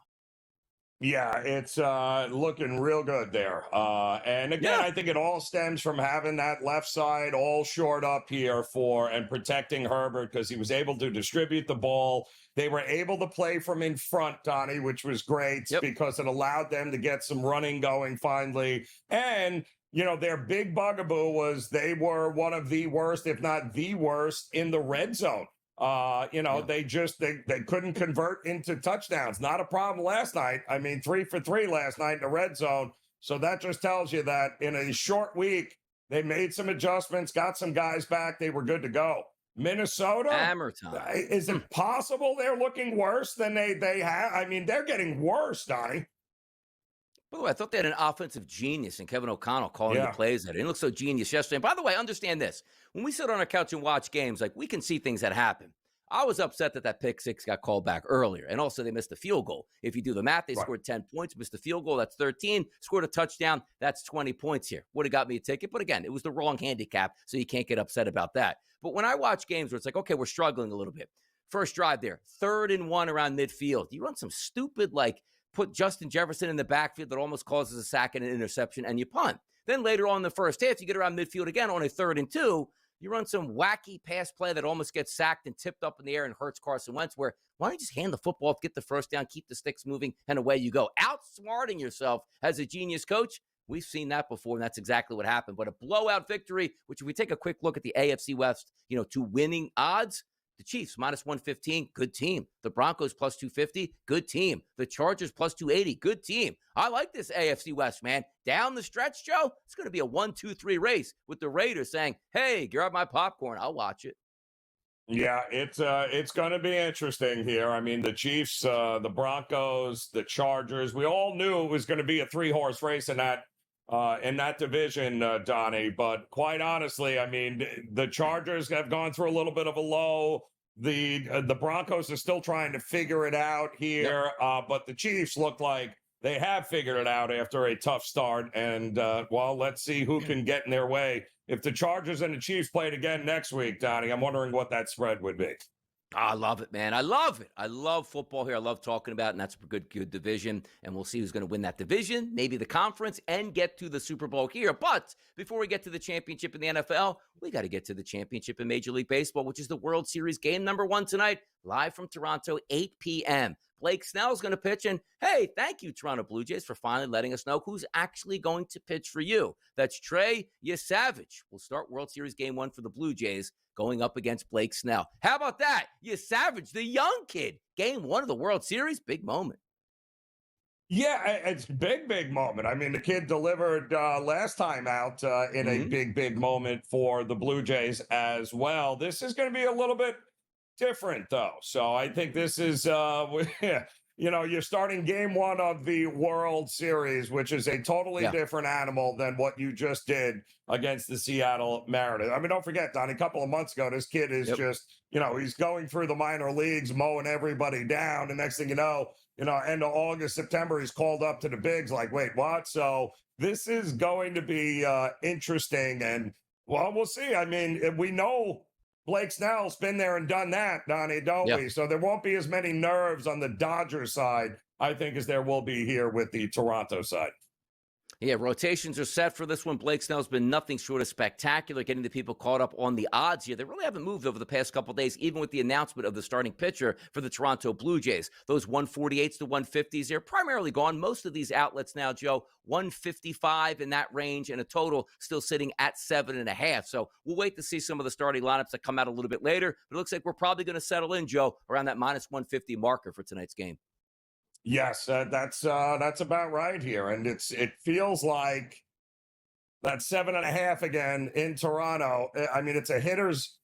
Yeah, it's looking real good there. And again, I think it all stems from having that left side all shored up here and protecting Herbert because he was able to distribute the ball. They were able to play from in front, Donnie, which was great because it allowed them to get some running going finally. And, their big bugaboo was they were one of the worst, if not the worst, in the red zone. They couldn't convert into touchdowns. Not a problem last night. I mean, 3 for 3 last night in the red zone. So that just tells you that in a short week, they made some adjustments, got some guys back. They were good to go. Minnesota, hammer time. Is it possible they're looking worse than they have? I mean, they're getting worse, Donnie. By the way, I thought they had an offensive genius in Kevin O'Connell calling the plays there. It didn't look so genius yesterday. And by the way, understand this. When we sit on our couch and watch games, we can see things that happen. I was upset that pick six got called back earlier. And also they missed the field goal. If you do the math, they scored 10 points, missed the field goal, that's 13. Scored a touchdown, that's 20 points here. Would have got me a ticket. But again, it was the wrong handicap, so you can't get upset about that. But when I watch games where it's okay, we're struggling a little bit. First drive there, 3rd and 1 around midfield. You run some stupid, put Justin Jefferson in the backfield that almost causes a sack and an interception, and you punt. Then later on in the first half, you get around midfield again on a 3rd and 2. You run some wacky pass play that almost gets sacked and tipped up in the air and hurts Carson Wentz, where why don't you just hand the football off, get the first down, keep the sticks moving, and away you go. Outsmarting yourself as a genius coach. We've seen that before, and that's exactly what happened. But a blowout victory, which if we take a quick look at the AFC West, to winning odds, the Chiefs, minus 115, good team. The Broncos, plus 250, good team. The Chargers, plus 280, good team. I like this AFC West, man. Down the stretch, Joe, it's going to be a 1-2-3 race with the Raiders saying, hey, grab my popcorn. I'll watch it. Yeah, it's going to be interesting here. I mean, the Chiefs, the Broncos, the Chargers, we all knew it was going to be a 3-horse race in that division, Donnie. But quite honestly, I mean, the Chargers have gone through a little bit of a low. The Broncos are still trying to figure it out here, but the Chiefs look like they have figured it out after a tough start. And, let's see who can get in their way. If the Chargers and the Chiefs played again next week, Donnie, I'm wondering what that spread would be. I love it, man. I love it. I love football here. I love talking about it, and that's a good division. And we'll see who's going to win that division, maybe the conference, and get to the Super Bowl here. But before we get to the championship in the NFL, we got to get to the championship in Major League Baseball, which is the World Series game number 1 tonight, live from Toronto, 8 p.m. Blake Snell's going to pitch, and hey, thank you, Toronto Blue Jays, for finally letting us know who's actually going to pitch for you. That's Trey Yesavage. We'll start World Series Game 1 for the Blue Jays, going up against Blake Snell. How about that? Yesavage, the young kid. Game 1 of the World Series, big moment. Yeah, it's big moment. I mean, the kid delivered last time out in a big moment for the Blue Jays as well. This is going to be a little bit different, though. So I think this is, you're starting game 1 of the World Series, which is a totally different animal than what you just did against the Seattle Mariners. I mean, don't forget, Donnie, a couple of months ago, this kid is just, he's going through the minor leagues, mowing everybody down. And next thing you know, end of August, September, he's called up to the bigs like, wait, what? So this is going to be interesting. And, well, we'll see. I mean, we know Blake Snell's been there and done that, Donnie, don't we? So there won't be as many nerves on the Dodgers side, I think, as there will be here with the Toronto side. Yeah, rotations are set for this one. Blake Snell's been nothing short of spectacular, getting the people caught up on the odds here. They really haven't moved over the past couple of days, even with the announcement of the starting pitcher for the Toronto Blue Jays. Those 148s to 150s, they're primarily gone. Most of these outlets now, Joe, 155 in that range, and a total still sitting at 7.5. So we'll wait to see some of the starting lineups that come out a little bit later. But it looks like we're probably going to settle in, Joe, around that minus 150 marker for tonight's game. Yes, that's about right here, and it feels like that 7.5 again in Toronto. I mean, it's a hitter's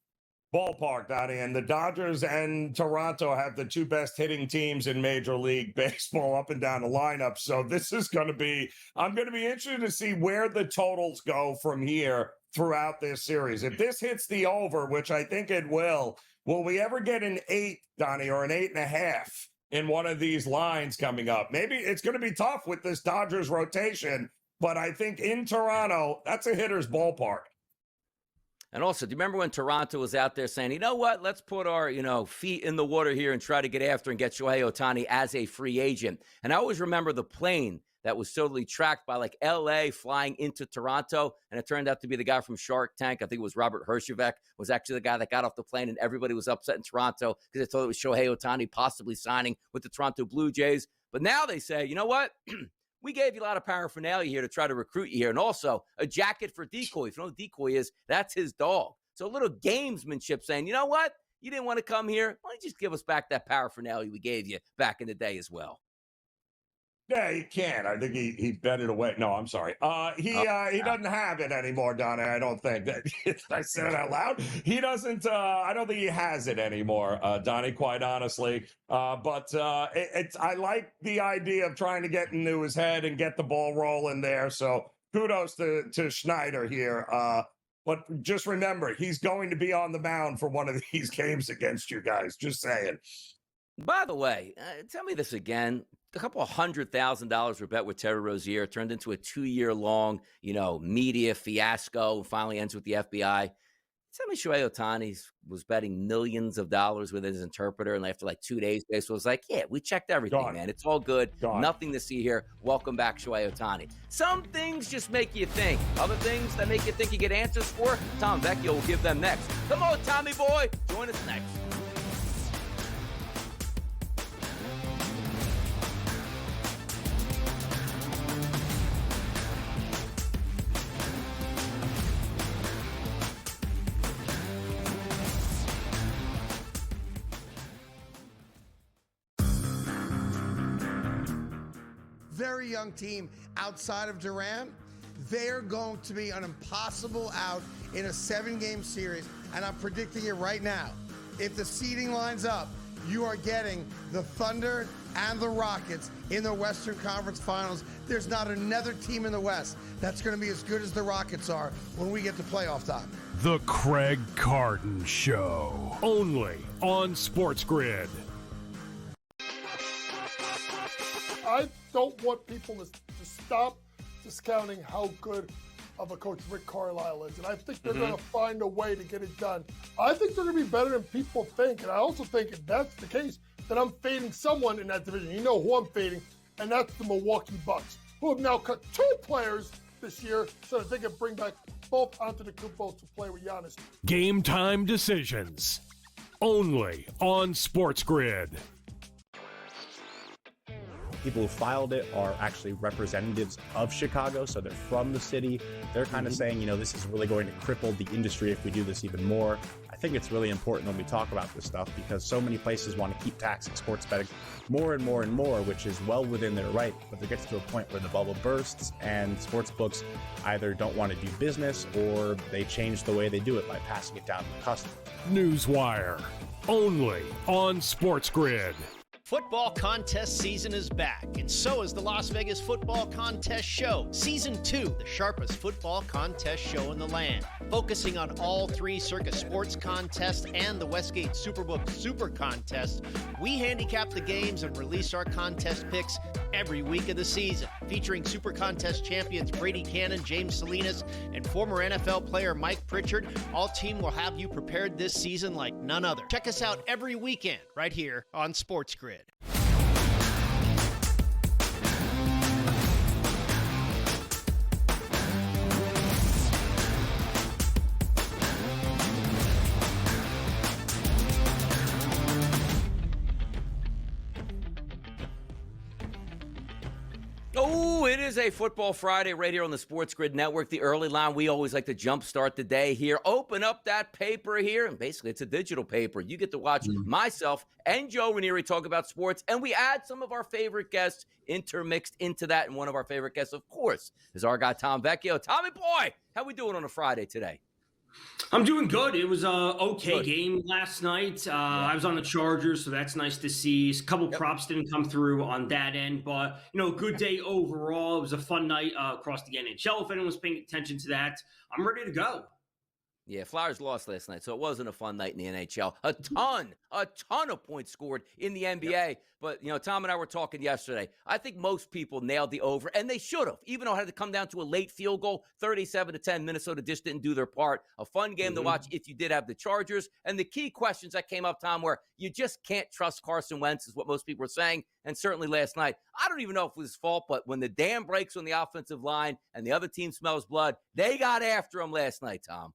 ballpark, Donnie, and the Dodgers and Toronto have the two best hitting teams in Major League Baseball up and down the lineup. So this is going to be. I'm going to be interested to see where the totals go from here throughout this series. If this hits the over, which I think it will we ever get an 8, Donnie, or an 8.5? In one of these lines coming up? Maybe it's going to be tough with this Dodgers rotation, but I think in Toronto, that's a hitter's ballpark. And also, do you remember when Toronto was out there saying, you know what, let's put our, feet in the water here and try to get after and get Shohei Ohtani as a free agent? And I always remember the plane that was totally tracked by like L.A. flying into Toronto, and it turned out to be the guy from Shark Tank. I think it was Robert Herjavec was actually the guy that got off the plane, and everybody was upset in Toronto because they thought it was Shohei Ohtani possibly signing with the Toronto Blue Jays. But now they say, you know what? We gave you a lot of paraphernalia here to try to recruit you here, and also a jacket for Decoy. If you know what Decoy is, that's his dog. So a little gamesmanship saying, you know what? You didn't want to come here. Why don't you just give us back that paraphernalia we gave you back in the day as well? Yeah, he can. I think he bet it away. No, I'm sorry. He doesn't have it anymore, Donna. I don't think that. I said it out loud. He doesn't. I don't think he has it anymore, Donnie. Quite honestly, but I like the idea of trying to get into his head and get the ball rolling there. So kudos to Schneider here. But just remember, he's going to be on the mound for one of these games against you guys. Just saying. By the way, tell me this again. A couple of $100,000 were bet with Terry Rozier, turned into a 2-year-long, media fiasco, finally ends with the FBI. Tell me Shohei Ohtani was betting millions of dollars with his interpreter, and after like 2 days, baseball was like, yeah, we checked everything, man. It's all good. Nothing to see here. Welcome back, Shohei Ohtani. Some things just make you think. Other things that make you think you get answers for, Tom Vecchio will give them next. Come on, Tommy boy. Join us next. Very young team outside of Durant. They're going to be an impossible out in a 7-game series, and I'm predicting it right now. If the seeding lines up, you are getting the Thunder and the Rockets in the Western Conference Finals. There's not another team in the West that's going to be as good as the Rockets are when we get to playoff time. The Craig Carton Show, only on SportsGrid. I don't want people to stop discounting how good of a coach Rick Carlisle is. And I think they're going to find a way to get it done. I think they're going to be better than people think. And I also think if that's the case, then I'm fading someone in that division. You know who I'm fading, and that's the Milwaukee Bucks, who have now cut 2 players this year so that they can bring back both Antetokounmpo to play with Giannis. Game time decisions, only on SportsGrid. People who filed it are actually representatives of Chicago, so they're from the city. They're kind of saying, this is really going to cripple the industry if we do this even more. I think it's really important when we talk about this stuff because so many places want to keep taxing sports betting more and more and more, which is well within their right. But there gets to a point where the bubble bursts and sports books either don't want to do business or they change the way they do it by passing it down to the customer. Newswire, only on SportsGrid. Football contest season is back, and so is the Las Vegas Football Contest Show. Season 2, the sharpest football contest show in the land. Focusing on all 3 Circus Sports contests and the Westgate Superbook Super Contest, we handicap the games and release our contest picks every week of the season. Featuring Super Contest champions Brady Cannon, James Salinas, and former NFL player Mike Pritchard, all team will have you prepared this season like none other. Check us out every weekend right here on SportsGrid. Oh, it is a Football Friday right here on the Sports Grid Network. The early line, we always like to jumpstart the day here. Open up that paper here, and basically it's a digital paper. You get to watch myself and Joe Ranieri talk about sports, and we add some of our favorite guests intermixed into that. And one of our favorite guests, of course, is our guy Tom Vecchio. Tommy boy, how we doing on a Friday today? I'm doing good. It was a okay game last night. I was on the Chargers, so that's nice to see. A couple props didn't come through on that end, but good day overall. It was a fun night across the NHL. If anyone was paying attention to that, I'm ready to go. Yeah, Flyers lost last night, so it wasn't a fun night in the NHL. A ton of points scored in the NBA. Yep. But, Tom and I were talking yesterday. I think most people nailed the over, and they should have, even though it had to come down to a late field goal, 37-10. Minnesota just didn't do their part. A fun game to watch if you did have the Chargers. And the key questions that came up, Tom, were you just can't trust Carson Wentz, is what most people were saying. And certainly last night, I don't even know if it was his fault, but when the dam breaks on the offensive line and the other team smells blood, they got after him last night, Tom.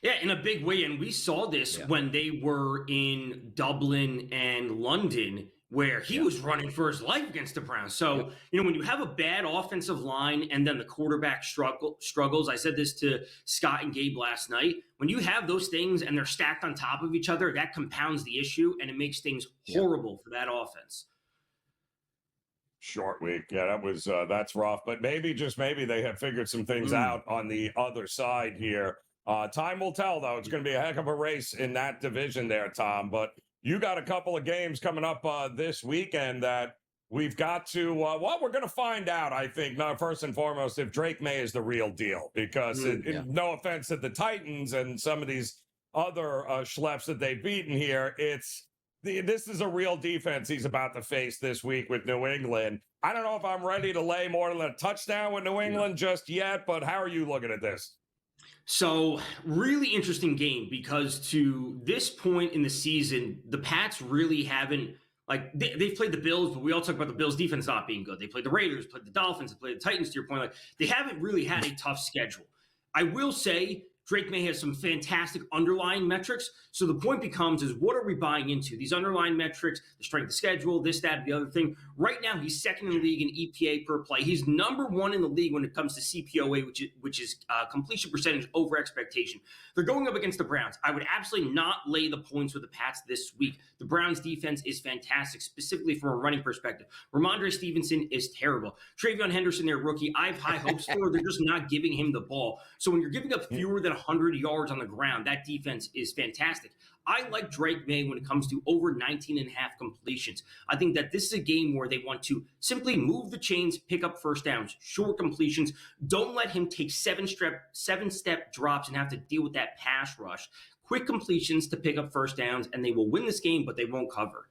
Yeah, in a big way. And we saw this when they were in Dublin and London, where he was running for his life against the Browns. So, when you have a bad offensive line and then the quarterback struggles, I said this to Scott and Gabe last night, when you have those things and they're stacked on top of each other, that compounds the issue and it makes things horrible for that offense. Short week. Yeah, that was that's rough. But maybe, just maybe, they have figured some things out on the other side here. Time will tell, though. It's going to be a heck of a race in that division there, Tom. But you got a couple of games coming up this weekend that we've got to, we're going to find out, I think, first and foremost, if Drake May is the real deal. Because no offense to the Titans and some of these other schleps that they've beaten here, this is a real defense he's about to face this week with New England. I don't know if I'm ready to lay more than a touchdown with New England just yet, but how are you looking at this? So, really interesting game, because to this point in the season, the Pats really haven't, they've played the Bills, but we all talk about the Bills defense not being good. They played the Raiders, played the Dolphins, they played the Titans, to your point. They haven't really had a tough schedule. I will say Drake May has some fantastic underlying metrics. So the point becomes is, what are we buying into? These underlying metrics, the strength of schedule, this, that, the other thing. Right now, he's second in the league in EPA per play. He's number one in the league when it comes to CPOA, which is completion percentage over expectation. They're going up against the Browns. I would absolutely not lay the points with the Pats this week. The Browns defense is fantastic, specifically from a running perspective. Ramondre Stevenson is terrible. Travion Henderson, their rookie, I have high hopes for. They're just not giving him the ball. So when you're giving up fewer than 100 yards on the ground, that defense is fantastic. I like Drake May when it comes to over 19.5 completions. I think that this is a game where they want to simply move the chains, pick up first downs, short completions. Don't let him take seven-step drops and have to deal with that pass rush. Quick completions to pick up first downs, and they will win this game, but they won't cover.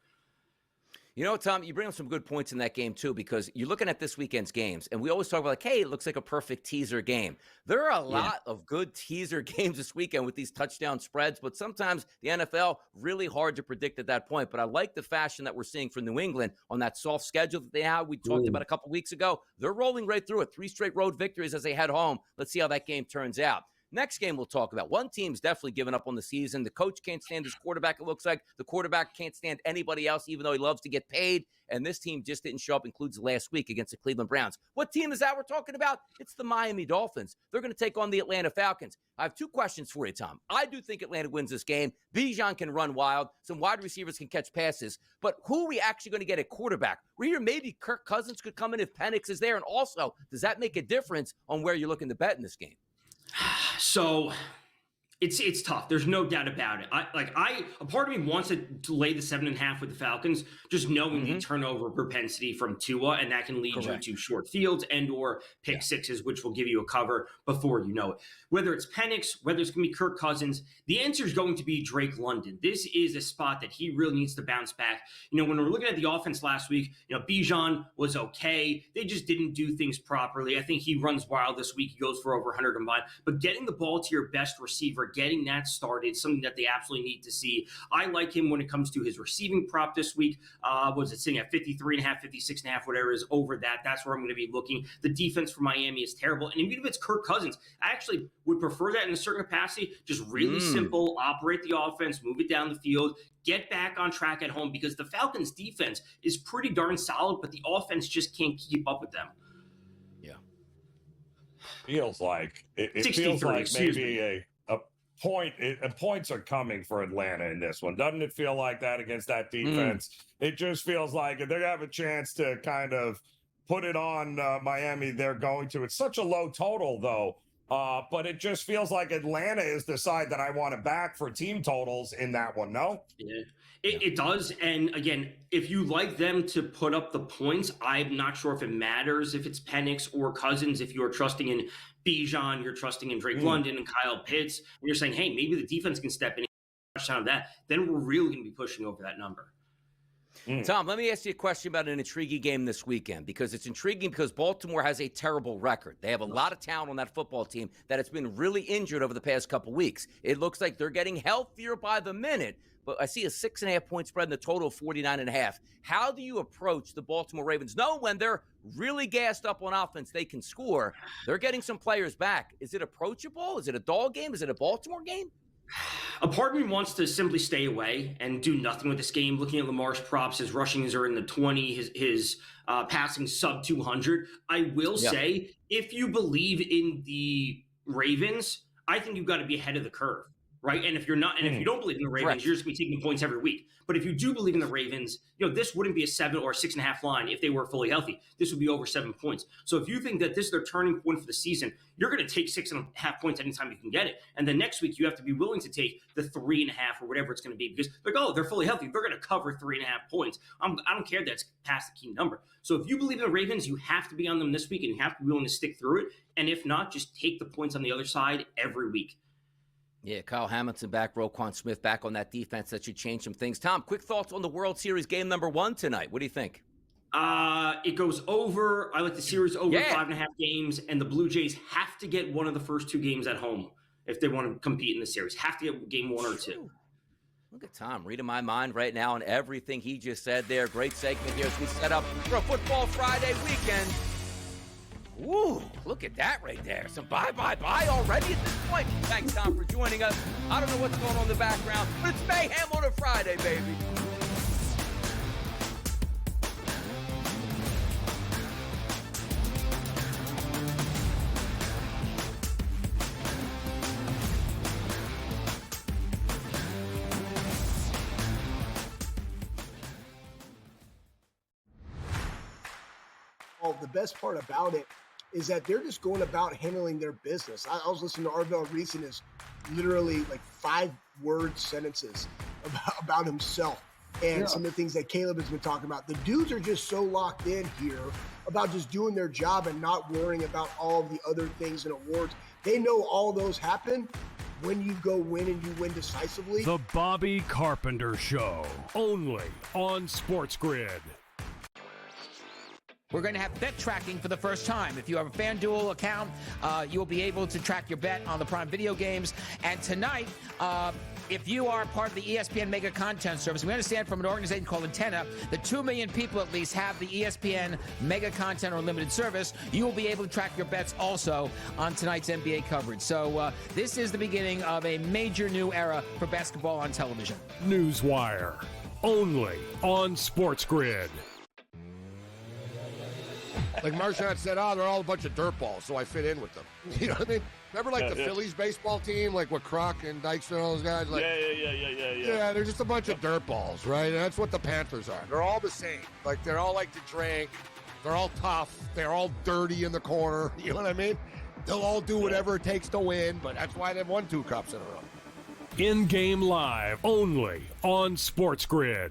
Tom, you bring up some good points in that game, too, because you're looking at this weekend's games, and we always talk about, hey, it looks like a perfect teaser game. There are a lot of good teaser games this weekend with these touchdown spreads, but sometimes the NFL, really hard to predict at that point. But I like the fashion that we're seeing from New England on that soft schedule that they have. We talked about a couple weeks ago. They're rolling right through it. 3 straight road victories as they head home. Let's see how that game turns out. Next game we'll talk about. One team's definitely given up on the season. The coach can't stand his quarterback, it looks like. The quarterback can't stand anybody else, even though he loves to get paid. And this team just didn't show up, includes last week against the Cleveland Browns. What team is that we're talking about? It's the Miami Dolphins. They're going to take on the Atlanta Falcons. I have 2 questions for you, Tom. I do think Atlanta wins this game. Bijan can run wild. Some wide receivers can catch passes. But who are we actually going to get at quarterback? We're here, maybe Kirk Cousins could come in if Penix is there. And also, does that make a difference on where you're looking to bet in this game? So it's tough. There's no doubt about it. A part of me wants to lay the 7.5 with the Falcons, just knowing the turnover propensity from Tua, and that can lead you to short fields and or pick sixes, which will give you a cover before you know it. Whether it's Penix, whether it's going to be Kirk Cousins, the answer is going to be Drake London. This is a spot that he really needs to bounce back. When we're looking at the offense last week, Bijan was okay. They just didn't do things properly. I think he runs wild this week. He goes for over 100 combined. But getting the ball to your best receiver receiver, getting that started, something that they absolutely need to see. I like him when it comes to his receiving prop this week. Was it sitting at 53.5, 56.5, whatever is over that? That's where I'm going to be looking. The defense for Miami is terrible. And even if it's Kirk Cousins, I actually would prefer that in a certain capacity. Just really simple, operate the offense, move it down the field, get back on track at home, because the Falcons defense is pretty darn solid, but the offense just can't keep up with them. Feels like it feels like maybe points are coming for Atlanta in this one. Doesn't it feel like that against that defense? It just feels like if they have a chance to kind of put it on Miami, they're going to. It's such a low total, though. But it just feels like Atlanta is the side that I want to back for team totals in that one, no? Yeah, it does. And again, if you like them to put up the points, I'm not sure if it matters if it's Penix or Cousins. If you're trusting in Bijan, you're trusting in Drake London and Kyle Pitts, and you're saying, hey, maybe the defense can step in and touchdown of that, then we're really going to be pushing over that number. Tom, let me ask you a question about an intriguing game this weekend, because it's intriguing because Baltimore has a terrible record. They have a lot of talent on that football team that has been really injured over the past couple weeks. It looks like they're getting healthier by the minute, but I see a 6.5 point spread in the total of 49.5. How do you approach the Baltimore Ravens? Know when they're really gassed up on offense, they can score. They're getting some players back. Is it approachable? Is it a dog game? Is it a Baltimore game? A part of me wants to simply stay away and do nothing with this game. Looking at Lamar's props, his rushings are in the 20, his passing sub 200. I will say, if you believe in the Ravens, I think you've got to be ahead of the curve, right? And if you're not, and if you don't believe in the Ravens, you're just going to be taking points every week. But if you do believe in the Ravens, this wouldn't be a 7 or 6.5 line if they were fully healthy. This would be over 7 points. So if you think that this is their turning point for the season, you're going to take 6.5 points anytime you can get it. And then next week, you have to be willing to take the 3.5 or whatever it's going to be, because they're fully healthy. They're going to cover 3.5 points. I don't care that's past the key number. So if you believe in the Ravens, you have to be on them this week, and you have to be willing to stick through it. And if not, just take the points on the other side every week. Yeah, Kyle Hamilton back, Roquan Smith back on that defense. That should change some things. Tom, quick thoughts on the World Series game number 1 tonight. What do you think? It goes over. I like the series over 5.5 games, and the Blue Jays have to get one of the first 2 games at home if they want to compete in the series. Have to get game 1 or 2. Look at Tom reading my mind right now and everything he just said there. Great segment here as we set up for a Football Friday weekend. Ooh, look at that right there. Some bye already at this point. Thanks, Tom, for joining us. I don't know what's going on in the background, but it's mayhem on a Friday, baby. The best part about it is that they're just going about handling their business. I was listening to Arvell Reese and his literally like 5-word sentences about himself and some of the things that Caleb has been talking about. The dudes are just so locked in here about just doing their job and not worrying about all of the other things and awards. They know all those happen when you go win and you win decisively. The Bobby Carpenter Show, only on SportsGrid. We're going to have bet tracking for the first time. If you have a FanDuel account, you'll be able to track your bet on the Prime Video games. And tonight, if you are part of the ESPN Mega Content Service, we understand from an organization called Antenna that 2 million people at least have the ESPN Mega Content or Unlimited service. You will be able to track your bets also on tonight's NBA coverage. So this is the beginning of a major new era for basketball on television. Newswire, only on SportsGrid. Like Marchand said, they're all a bunch of dirtballs, so I fit in with them. You know what I mean? Remember, like, the Phillies baseball team, like, with Kroc and Dykstra and all those guys? Like, yeah, they're just a bunch of dirtballs, right? And that's what the Panthers are. They're all the same. Like, they're all like to drink. They're all tough. They're all dirty in the corner. You know what I mean? They'll all do whatever it takes to win, but that's why they've won 2 cups in a row. In-game live, only on SportsGrid.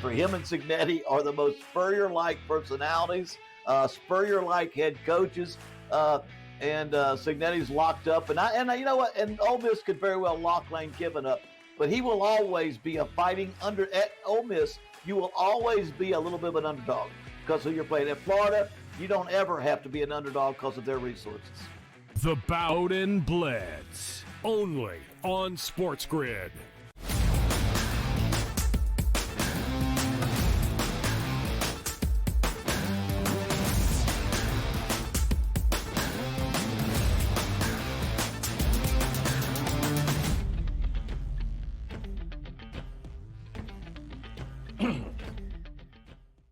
For him and Cignetti are the most Spurrier-like personalities, Spurrier-like head coaches, and Cignetti's locked up. And you know what? And Ole Miss could very well lock Lane Kiffin up, but he will always be a fighting under. At Ole Miss, you will always be a little bit of an underdog because who you're playing. At Florida, you don't ever have to be an underdog because of their resources. The Bowden Blitz, only on SportsGrid.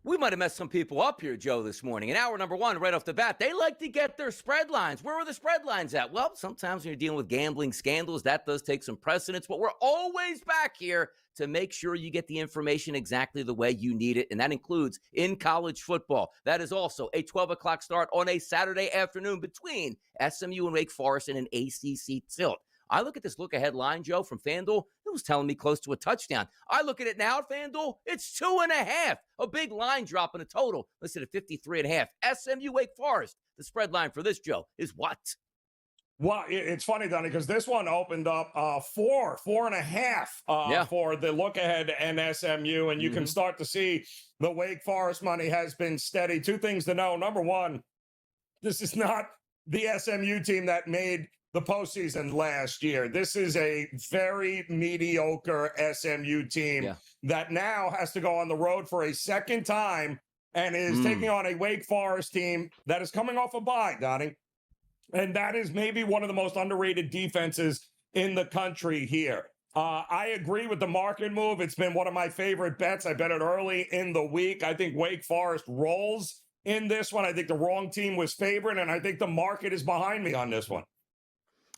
We might have messed some people up here, Joe, this morning. In hour number one, right off the bat, they like to get their spread lines. Where are the spread lines at? Well, sometimes when you're dealing with gambling scandals, that does take some precedence, but we're always back here to make sure you get the information exactly the way you need it, and that includes in college football. That is also a 12 o'clock start on a Saturday afternoon between SMU and Wake Forest in an ACC tilt. I look at this look-ahead line, Joe, from FanDuel. It was telling me close to a touchdown. I look at it now, FanDuel. It's 2.5. A big line drop in a total. Listed at 53.5. SMU Wake Forest. The spread line for this, Joe, is what? Well, it's funny, Donnie, because this one opened up 4.5 for the look-ahead and SMU, and you can start to see the Wake Forest money has been steady. Two things to know. Number one, this is not the SMU team that made the postseason last year. This is a very mediocre SMU team that now has to go on the road for a second time and is taking on a Wake Forest team that is coming off a bye, Donnie. And that is maybe one of the most underrated defenses in the country here. I agree with the market move. It's been one of my favorite bets. I bet it early in the week. I think Wake Forest rolls in this one. I think the wrong team was favored, and I think the market is behind me on this one.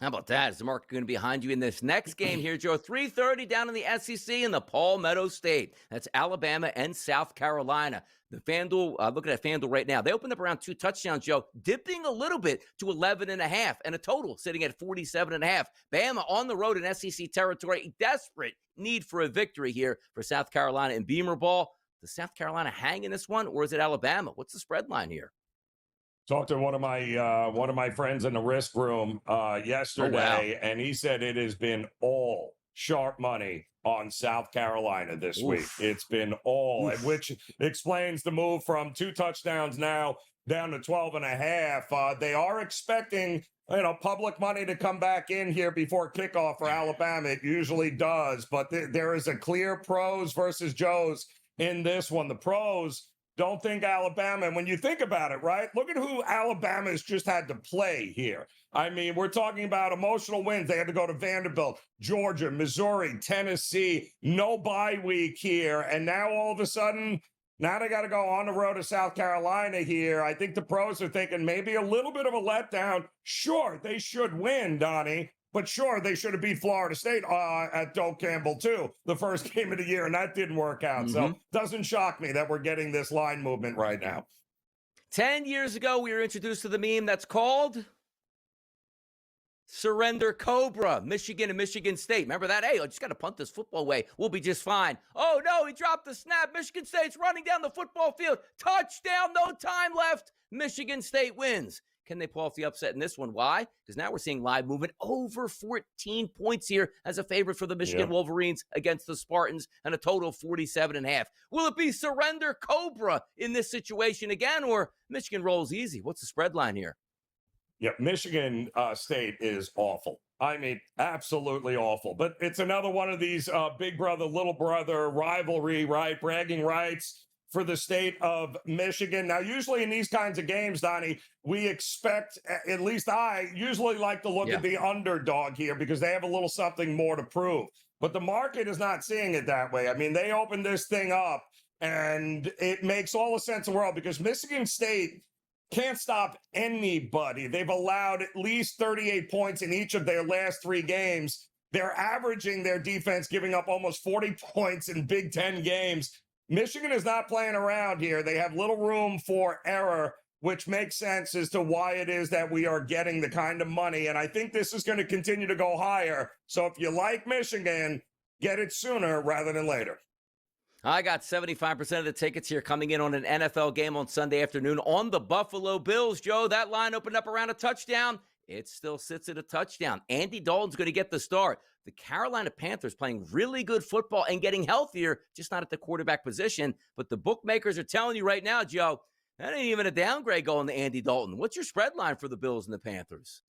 How about that? Is the market going to be behind you in this next game here, Joe? 3:30 down in the SEC in the Palmetto State. That's Alabama and South Carolina. The FanDuel, looking at FanDuel right now, they opened up around 2 touchdowns, Joe, dipping a little bit to 11.5 and a total sitting at 47.5. Bama on the road in SEC territory. Desperate need for a victory here for South Carolina in Beamer Ball. Does South Carolina hang in this one, or is it Alabama? What's the spread line here? Talked to one of my friends in the risk room yesterday, and he said it has been all sharp money on South Carolina this week. It's been all, which explains the move from 2 touchdowns now down to 12.5. They are expecting, public money to come back in here before kickoff for Alabama. It usually does, but there is a clear pros versus Joes in this one. The pros don't think Alabama. And when you think about it, right, look at who Alabama has just had to play here. I mean, we're talking about emotional wins. They had to go to Vanderbilt, Georgia, Missouri, Tennessee, no bye week here. And now all of a sudden, now they got to go on the road to South Carolina here. I think the pros are thinking maybe a little bit of a letdown. Sure, they should win, Donnie. But sure, they should have beat Florida State at Doak Campbell, too, the first game of the year, and that didn't work out. So doesn't shock me that we're getting this line movement right now. 10 years ago, we were introduced to the meme that's called Surrender Cobra, Michigan and Michigan State. Remember that? Hey, I just got to punt this football away. We'll be just fine. Oh, no, he dropped the snap. Michigan State's running down the football field. Touchdown, no time left. Michigan State wins. Can they pull off the upset in this one? Why? Because now we're seeing live movement over 14 points here as a favorite for the Michigan Wolverines against the Spartans and a total of 47.5. Will it be Surrender Cobra in this situation again, or Michigan rolls easy? What's the spread line here? Yeah, Michigan State is awful. I mean, absolutely awful. But it's another one of these big brother, little brother rivalry, right? Bragging rights for the state of Michigan. Now, usually in these kinds of games, Donnie, we expect, at least I usually like to look at the underdog here because they have a little something more to prove. But the market is not seeing it that way. I mean, they opened this thing up, and it makes all the sense in the world because Michigan State can't stop anybody. They've allowed at least 38 points in each of their last 3 games. They're averaging their defense, giving up almost 40 points in Big Ten games. Michigan is not playing around here. They have little room for error, which makes sense as to why it is that we are getting the kind of money. And I think this is going to continue to go higher. So if you like Michigan, get it sooner rather than later. I got 75% of the tickets here coming in on an NFL game on Sunday afternoon on the Buffalo Bills. Joe, that line opened up around a touchdown. It still sits at a touchdown. Andy Dalton's going to get the start. The Carolina Panthers playing really good football and getting healthier, just not at the quarterback position. But the bookmakers are telling you right now, Joe, That ain't even a downgrade going to Andy Dalton. What's your spread line for the Bills and the Panthers?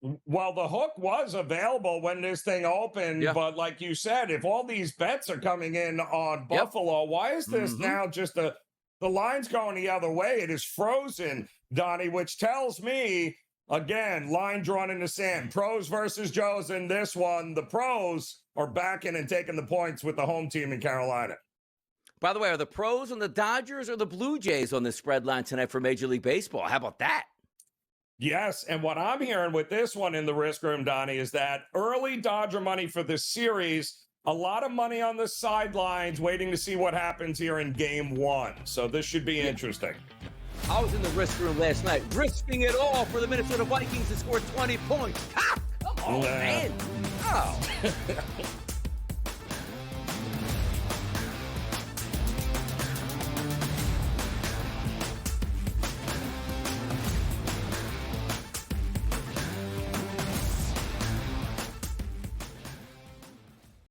Well, the hook was available when this thing opened, but like you said, if all these bets are coming in on Buffalo, why is this now just the line's going the other way? It is frozen, Donnie, which tells me, again, line drawn in the sand. Pros versus Joes in this one. The pros are backing and taking the points with the home team in Carolina. By the way, are the pros on the Dodgers or the Blue Jays on the spread line tonight for Major League Baseball? How about that? Yes, and what I'm hearing with this one in the risk room, Donnie, is that early Dodger money for this series, a lot of money on the sidelines waiting to see what happens here in Game 1. So this should be interesting. I was in the risk room last night, risking it all for the Minnesota Vikings to score 20 points. Ah, come on, man. Oh.